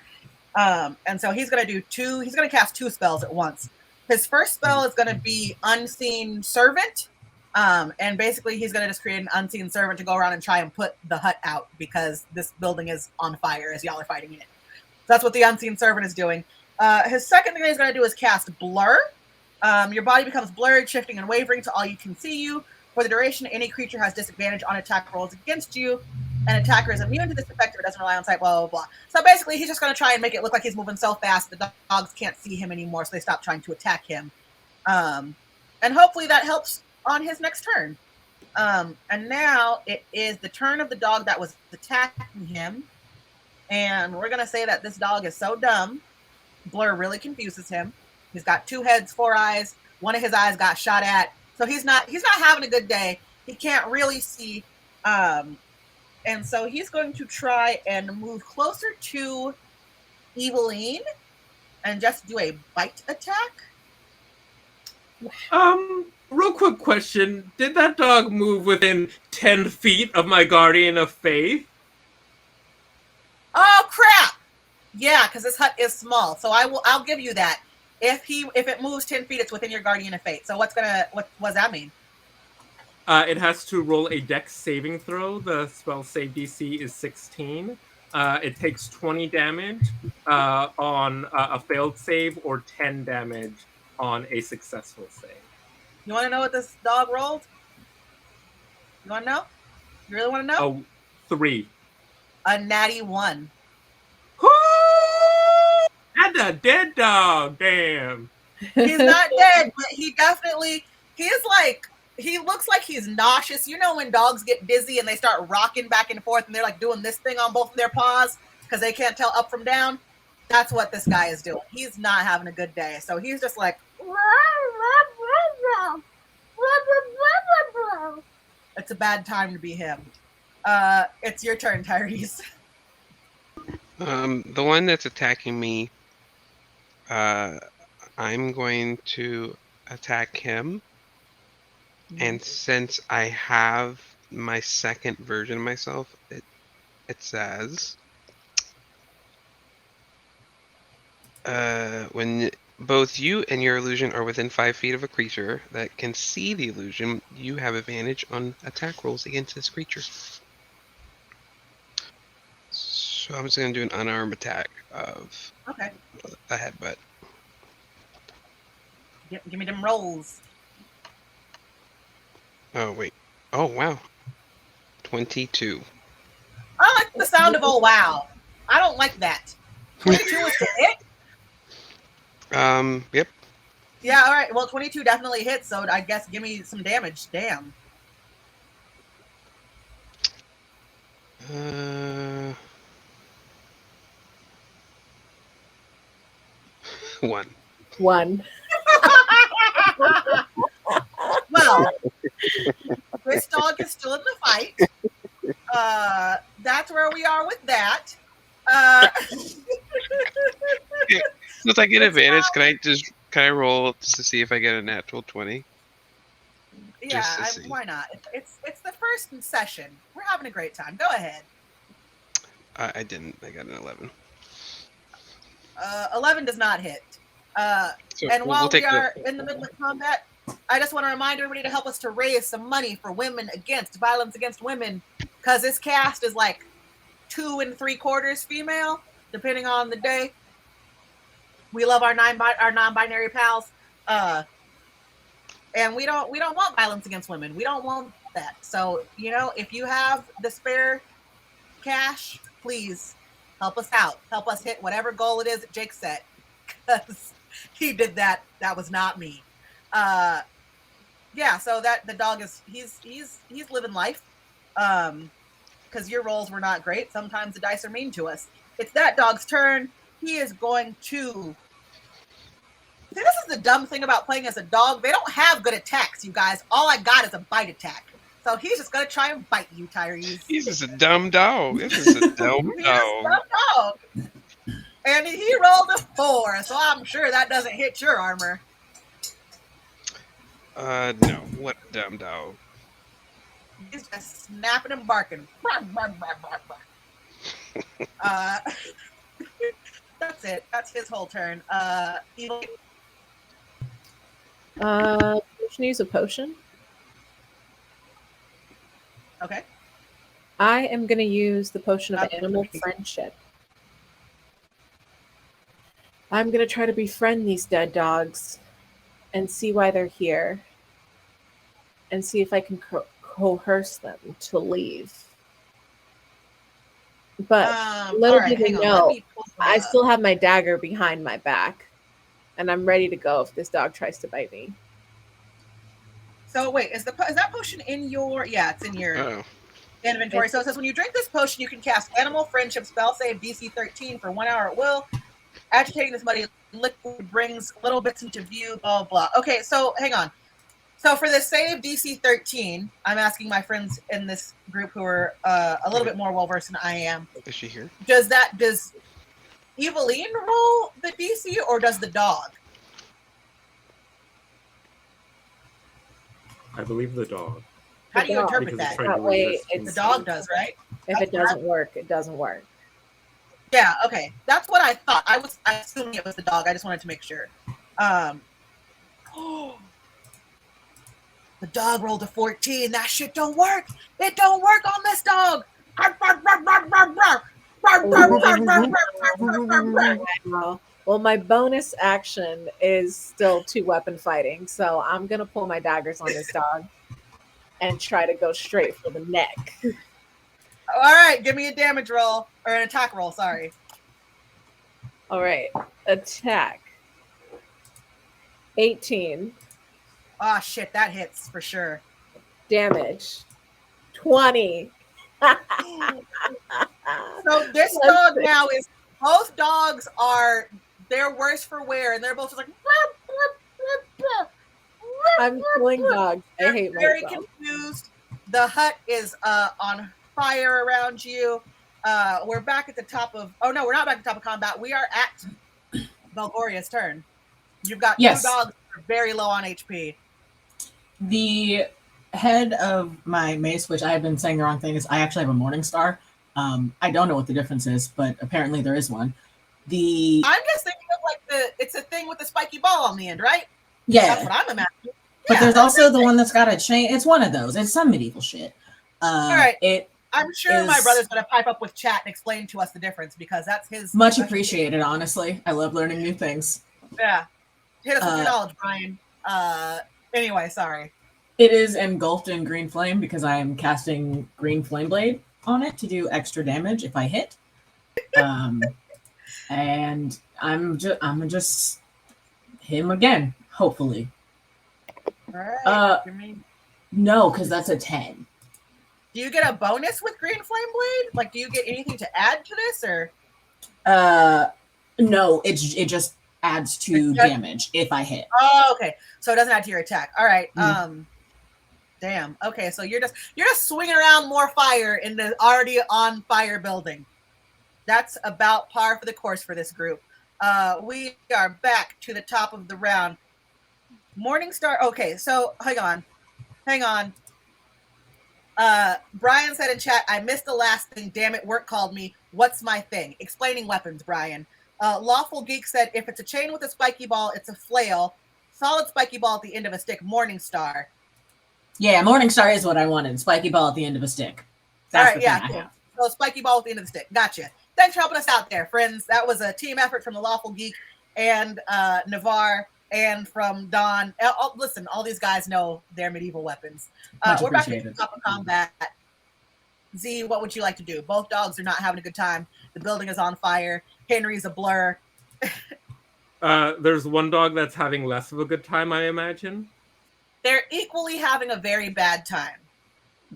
And so he's going to cast 2 spells at once. His first spell is going to be Unseen Servant. And basically he's going to just create an Unseen Servant to go around and try and put the hut out because this building is on fire as y'all are fighting in it. So that's what the Unseen Servant is doing. His second thing he's going to do is cast Blur. Your body becomes blurred, shifting and wavering to all you can see you. For the duration, any creature has disadvantage on attack rolls against you. An attacker is immune to this effect if it doesn't rely on sight, blah, blah, blah. So basically, he's just going to try and make it look like he's moving so fast the dogs can't see him anymore, so they stop trying to attack him. And hopefully that helps on his next turn. And now it is the turn of the dog that was attacking him. And we're going to say that this dog is so dumb. Blur really confuses him. He's got 2 heads, 4 eyes. One of his eyes got shot at. So he's not having a good day. He can't really see. And so he's going to try and move closer to Eveline and just do a bite attack. Real quick question. Did that dog move within 10 feet of my Guardian of Faith? Oh crap! Yeah, because this hut is small. So I'll give you that. If it moves 10 feet, it's within your Guardian of Fate. So what does that mean? It has to roll a dex saving throw. The spell save DC is 16. It takes 20 damage on a failed save or 10 damage on a successful save. You want to know what this dog rolled? You want to know? You really want to know? Oh, 3. A natty 1. And a dead dog, damn. He's not dead, but he looks like he's nauseous. You know when dogs get dizzy and they start rocking back and forth and they're like doing this thing on both of their paws because they can't tell up from down? That's what this guy is doing. He's not having a good day. So he's just like, it's a bad time to be him. It's your turn, Tyrese. The one that's attacking me, I'm going to attack him. And since I have my second version of myself, it says when both you and your illusion are within 5 feet of a creature that can see the illusion, you have advantage on attack rolls against this creature. So I'm just going to do an unarmed attack of a headbutt. Give me them rolls. Oh, wait. Oh, wow. 22. I like the sound of oh, wow. I don't like that. 22 is to hit? Yep. Yeah, all right. Well, 22 definitely hits, so I guess give me some damage. Damn. 1. Well, this dog is still in the fight. That's where we are with that. Since I get advantage, can I roll to see if I get a natural 20? Yeah, why not? It's the first session. We're having a great time. Go ahead. I didn't. I got an 11. 11 does not hit. So and while we are in the middle of combat, I just want to remind everybody to help us to raise some money for women against violence against women, because this cast is like 2 3/4 female, depending on the day. We love our non-binary pals. And we don't want violence against women. We don't want that. So, you know, if you have the spare cash, please help us out. Help us hit whatever goal it is that Jake set. Because he did that. That was not me. Yeah, so that the dog is he's living life. Because your rolls were not great. Sometimes the dice are mean to us. It's that dog's turn. He is going to. See, this is the dumb thing about playing as a dog. They don't have good attacks, you guys. All I got is a bite attack. So he's just going to try and bite you, Tyrese. He's just a dumb dog. This is a dumb He's a dumb dog. And he rolled a 4, so I'm sure that doesn't hit your armor. No. What a dumb dog. He's just snapping and barking. That's it. That's his whole turn. Evil. Can you use a potion? Okay. I am going to use the potion of animal friendship. I'm going to try to befriend these dead dogs and see why they're here and see if I can coerce them to leave. But little do they know, I still have my dagger behind my back and I'm ready to go if this dog tries to bite me. So wait, is that potion in your? Yeah, it's in your inventory. So it says when you drink this potion, you can cast Animal Friendship spell save DC 13 for 1 hour at will. Agitating this muddy liquid brings little bits into view. Blah blah. Okay, so hang on. So for the save DC 13, I'm asking my friends in this group who are a little bit more well versed than I am. Is she here? Does Eveline roll the DC or does the dog? I believe the dog. How do you interpret that? That way, The dog does, right? If it doesn't work, it doesn't work. Yeah, okay. That's what I thought. I assuming it was the dog. I just wanted to make sure. The dog rolled a 14. That shit don't work. It don't work on this dog. Well, my bonus action is still 2 weapon fighting, so I'm gonna pull my daggers on this dog and try to go straight for the neck. All right, give me a damage roll or an attack roll. Sorry. All right, attack. 18. Oh shit, that hits for sure. Damage. 20. So this dog now is. Both dogs are. They're worse for wear, and they're both just like. I'm killing dogs. I hate very myself. Confused. The hut is on fire around you. We're back at the top of. Oh no, we're not back at the top of combat. We are at Belgoria's turn. You've got 2 dogs that are very low on HP. The head of my mace, which I have been saying the wrong thing, is I actually have a Morning Star. I don't know what the difference is, but apparently there is one. I'm just thinking of like it's a thing with the spiky ball on the end, right? Yeah. That's what I'm imagining. But there's also the one that's got a chain. It's one of those. It's some medieval shit. All right. I'm sure my brother's going to pipe up with chat and explain to us the difference because that's his. Much appreciated, honestly. I love learning new things. Yeah. Hit us with your knowledge, Brian. Anyway, sorry. It is engulfed in green flame because I am casting green flame blade on it to do extra damage if I hit. And I'm just him again, hopefully. All right. No, because that's a 10. Do you get a bonus with green flame blade? Like, do you get anything to add to this, or? No, it just adds to damage if I hit. Oh, okay. So it doesn't add to your attack. All right. Damn. Okay, so you're just swinging around more fire in the already on fire building. That's about par for the course for this group. We are back to the top of the round. Morningstar. Okay, so hang on. Brian said in chat, I missed the last thing. Damn it, work called me. What's my thing? Explaining weapons, Brian. Lawful Geek said, if it's a chain with a spiky ball, it's a flail. Solid spiky ball at the end of a stick. Morningstar. Yeah, Morningstar is what I wanted. Spiky ball at the end of a stick. That's all right, yeah. Cool. So spiky ball at the end of the stick. Gotcha. Thanks for helping us out there, friends. That was a team effort from the Lawful Geek and Navarre, and from Don. Listen, all these guys know their medieval weapons. Much We're about to appreciated. top of combat. Z, what would you like to do? Both dogs are not having a good time. The building is on fire. Henry's a blur. There's one dog that's having less of a good time, I imagine. They're equally having a very bad time.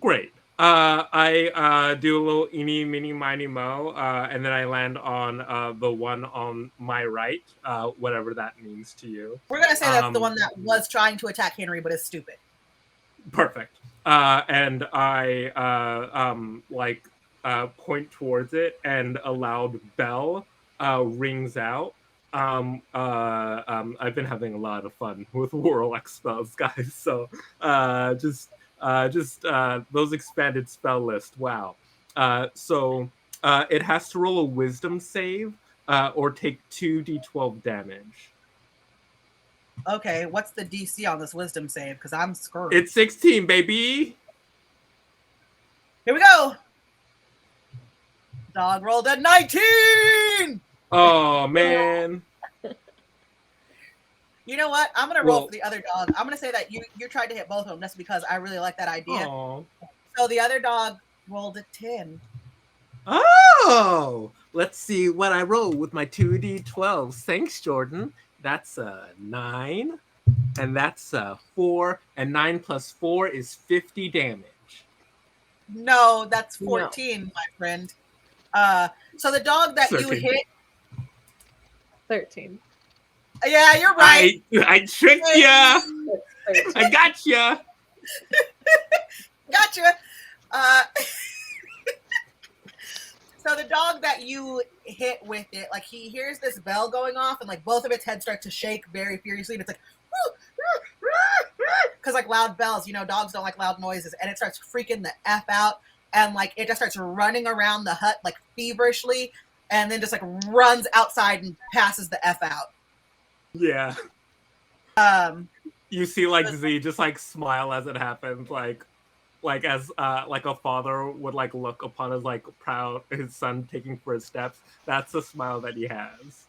Great. I do a little eeny, meeny, miny, mo, and then I land on the one on my right, whatever that means to you. We're going to say that's the one that was trying to attack Henry but is stupid. Perfect. And I point towards it, and a loud bell rings out. I've been having a lot of fun with Warlock spells, guys. So just those expanded spell list. Wow. So it has to roll a Wisdom save or take 2d12 damage. Okay, what's the DC on this Wisdom save? Because I'm screwed. It's 16, baby. Here we go. Dog rolled a 19. Oh, man. You know what? I'm going to roll for the other dog. I'm going to say that you tried to hit both of them just because I really like that idea. Aww. So the other dog rolled a 10. Oh, let's see what I roll with my 2d12. Thanks, Jordan. That's a 9, and that's a 4, and 9 plus 4 is 50 damage. No, that's 14, my friend. So the dog that 13. you hit... 13. Yeah, you're right. I tricked ya. I got ya. Gotcha. So the dog that you hit with it, like he hears this bell going off, and like both of its heads start to shake very furiously. And it's like, because like loud bells, you know, dogs don't like loud noises, and it starts freaking the F out, and like it just starts running around the hut like feverishly, and then just like runs outside and passes the F out. Yeah. You see like Z just like smile as it happens, like as like a father would like look upon his like proud his son taking first steps. That's the smile that he has.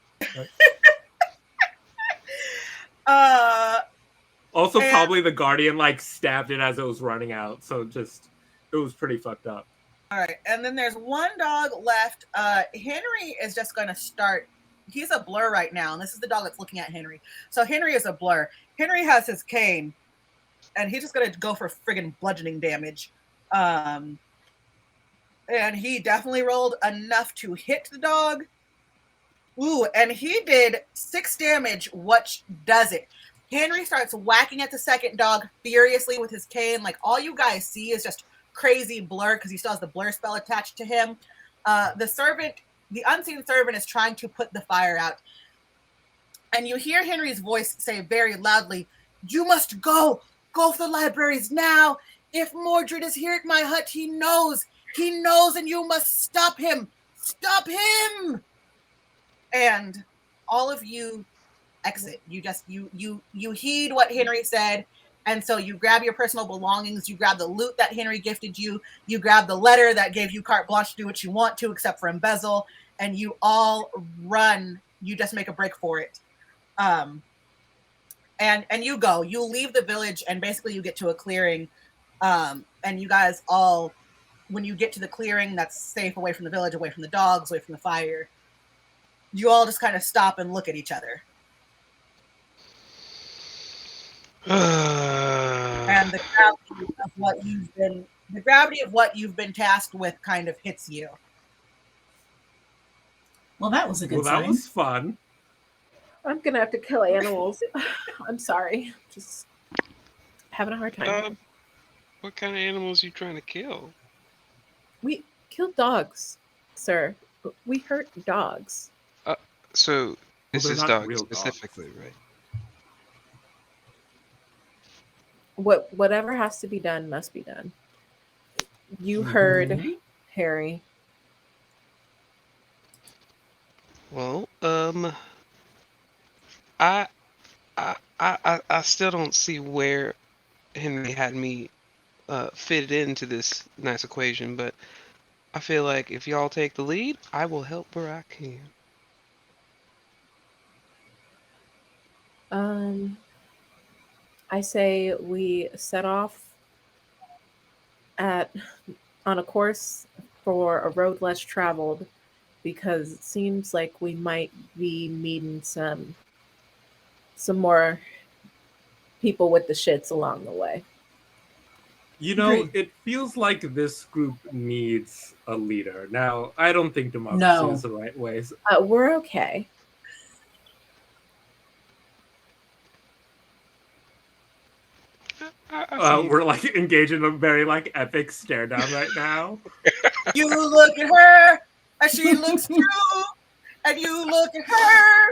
Also, probably the guardian like stabbed it as it was running out, so just it was pretty fucked up. All right, and then there's one dog left. Henry is just going to start. He's a blur right now, and this is the dog that's looking at Henry. So Henry is a blur. Henry has his cane, and he's just going to go for friggin' bludgeoning damage. And he definitely rolled enough to hit the dog. Ooh, and he did 6 damage. What does it? Henry starts whacking at the second dog furiously with his cane. Like, all you guys see is just crazy blur because he still has the blur spell attached to him. The unseen servant is trying to put the fire out. And you hear Henry's voice say very loudly, "You must go. Go for the libraries now. If Mordred is here at my hut, he knows. He knows, and you must stop him. Stop him!" And all of you exit. You heed what Henry said. And so you grab your personal belongings, you grab the loot that Henry gifted you, you grab the letter that gave you carte blanche to do what you want to, except for embezzle, and you all run. You just make a break for it. And you go. You leave the village, and basically you get to a clearing. And you guys all, when you get to the clearing that's safe, away from the village, away from the dogs, away from the fire, you all just kind of stop and look at each other. And the gravity of what you've been tasked with kind of hits you. Well, that was a good That sign. was fun. I'm gonna have to kill animals. I'm sorry. Just having a hard time. What kind of animals are you trying to kill? We killed dogs, sir. We hurt dogs. So this they're is not dogs real dogs. specifically, right? Whatever has to be done must be done. You heard Harry. Well, I still don't see where Henry had me fitted into this nice equation, but I feel like if y'all take the lead, I will help where I can. I say we set off at on a course for a road less traveled because it seems like we might be meeting some more people with the shits along the way. You know, Agreed. it feels like this group needs a leader. Now, I don't think democracy No. is the right way. We're okay. I see. We're like engaged in a very like epic stare down right now. You look at her, and she looks at you, and you look at her,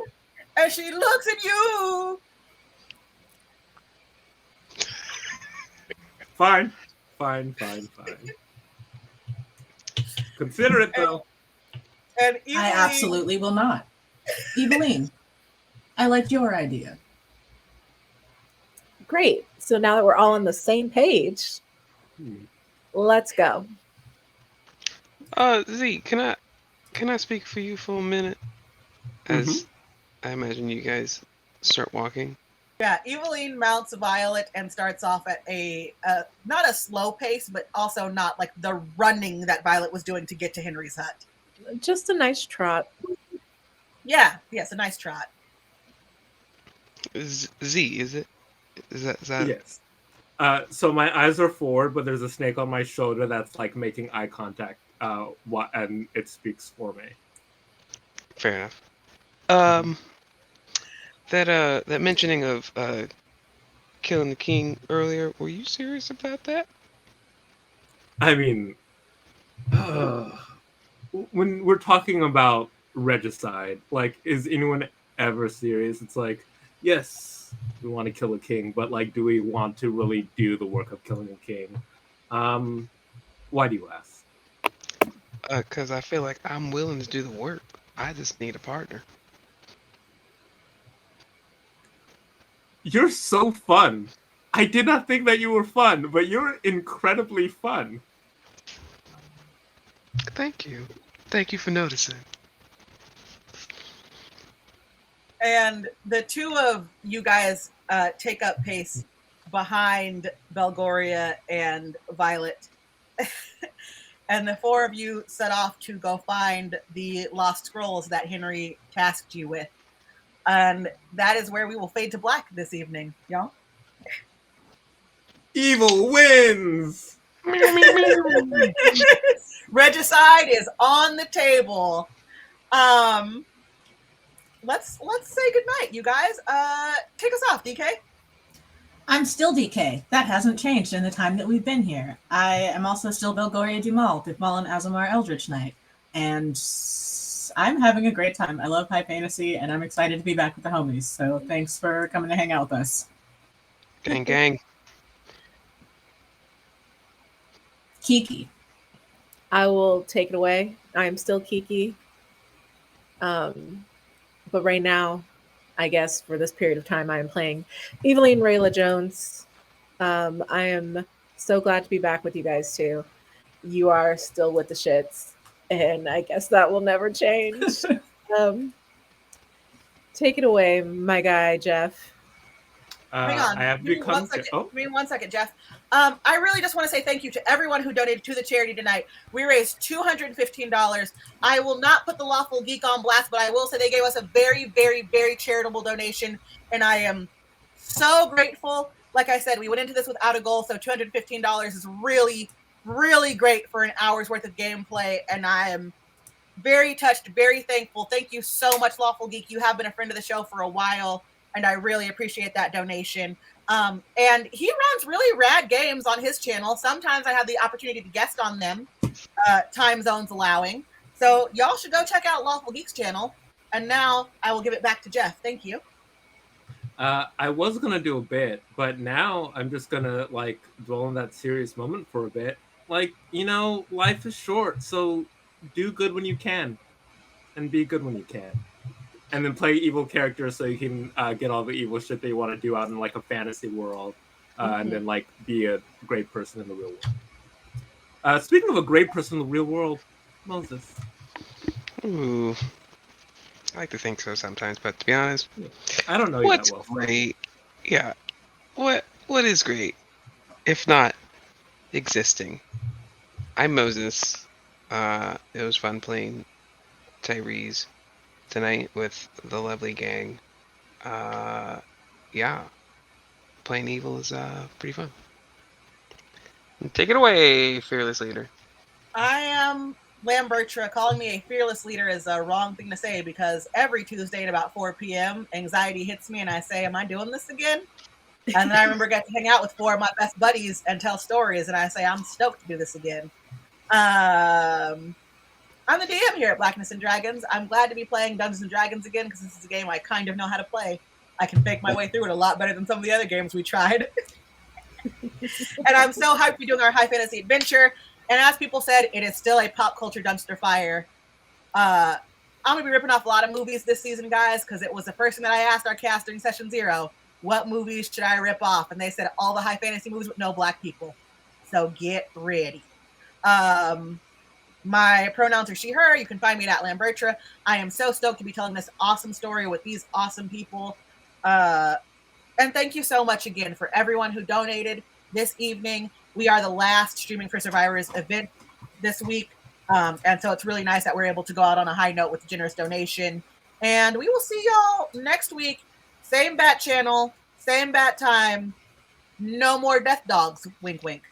and she looks at you. Fine. Consider it though. And I absolutely will not. Eveline, I liked your idea. Great. So now that we're all on the same page, let's go. Z, can I speak for you for a minute? As I imagine you guys start walking. Yeah, Eveline mounts Violet and starts off at a not a slow pace, but also not like the running that Violet was doing to get to Henry's hut. Just a nice trot. Yeah, yes, a nice trot. Z, is it? Is that? Yes. So my eyes are forward, but there's a snake on my shoulder that's like making eye contact. And it speaks for me. Fair enough. That mentioning of killing the king earlier, were you serious about that? I mean, when we're talking about regicide, like, is anyone ever serious? It's like, yes, we want to kill a king, but like, do we want to really do the work of killing a king? Why do you ask? Because I feel like I'm willing to do the work. I just need a partner. You're so fun. I did not think that you were fun, but you're incredibly fun. Thank you. Thank you for noticing. And the two of you guys take up pace behind Belgoria and Violet. And the four of you set off to go find the lost scrolls that Henry tasked you with. And that is where we will fade to black this evening, y'all. Evil wins! Regicide is on the table. Let's say goodnight, you guys. Kick us off, DK. I'm still DK. That hasn't changed in the time that we've been here. I am also still Belgoria Dumal, the Fallen Azamar Eldritch Knight. And I'm having a great time. I love high fantasy, and I'm excited to be back with the homies. So thanks for coming to hang out with us. Gang. Kiki. I will take it away. I am still Kiki. But right now, I guess for this period of time, I am playing Eveline Rayla Jones. I am so glad to be back with you guys too. You are still with the shits, and I guess that will never change. Take it away, my guy, Jeff. Hang on. I have Give me become. one second. Give me 1 second, Jeff. I really just want to say thank you to everyone who donated to the charity tonight. We raised $215. I will not put the Lawful Geek on blast, but I will say they gave us a very, very, very charitable donation, and I am so grateful. Like I said, we went into this without a goal, so $215 is really, really great for an hour's worth of gameplay, and I am very touched, very thankful. Thank you so much, Lawful Geek. You have been a friend of the show for a while, and I really appreciate that donation. And he runs really rad games on his channel. Sometimes I have the opportunity to guest on them, time zones allowing. So y'all should go check out Lawful Geek's channel. And now I will give it back to Jeff. Thank you. I was gonna do a bit, but now I'm just gonna like dwell on that serious moment for a bit. Like, you know, life is short, so do good when you can, and be good when you can, and then play evil characters so you can get all the evil shit that you want to do out in like a fantasy world, and then like be a great person in the real world. Speaking of a great person in the real world, Moses. Ooh. I like to think so sometimes, but to be honest, I don't know you what's that well. great? Yeah, what is great if not existing? I'm Moses. It was fun playing Tyrese tonight with the lovely gang. Yeah, playing evil is pretty fun. Take it away, fearless leader. I am Lambertra. Calling me a fearless leader is a wrong thing to say because every Tuesday at about 4 p.m., anxiety hits me and I say, am I doing this again? And then I remember getting to hang out with 4 of my best buddies and tell stories, and I say, I'm stoked to do this again. I'm the DM here at Blackness Dragons. I'm glad to be playing Dungeons and Dragons again because this is a game I kind of know how to play. I can fake my way through it a lot better than some of the other games we tried. And I'm so hyped to be doing our high fantasy adventure. And as people said, it is still a pop culture dumpster fire. I'm gonna be ripping off a lot of movies this season, guys, because it was the first thing that I asked our cast during session 0. What movies should I rip off? And they said all the high fantasy movies with no black people. So get ready. My pronouns are she, her. You can find me at Lambertra. I am so stoked to be telling this awesome story with these awesome people. And thank you so much again for everyone who donated this evening. We are the last Streaming for Survivors event this week. And so it's really nice that we're able to go out on a high note with a generous donation. And we will see y'all next week. Same bat channel, same bat time. No more death dogs. Wink, wink.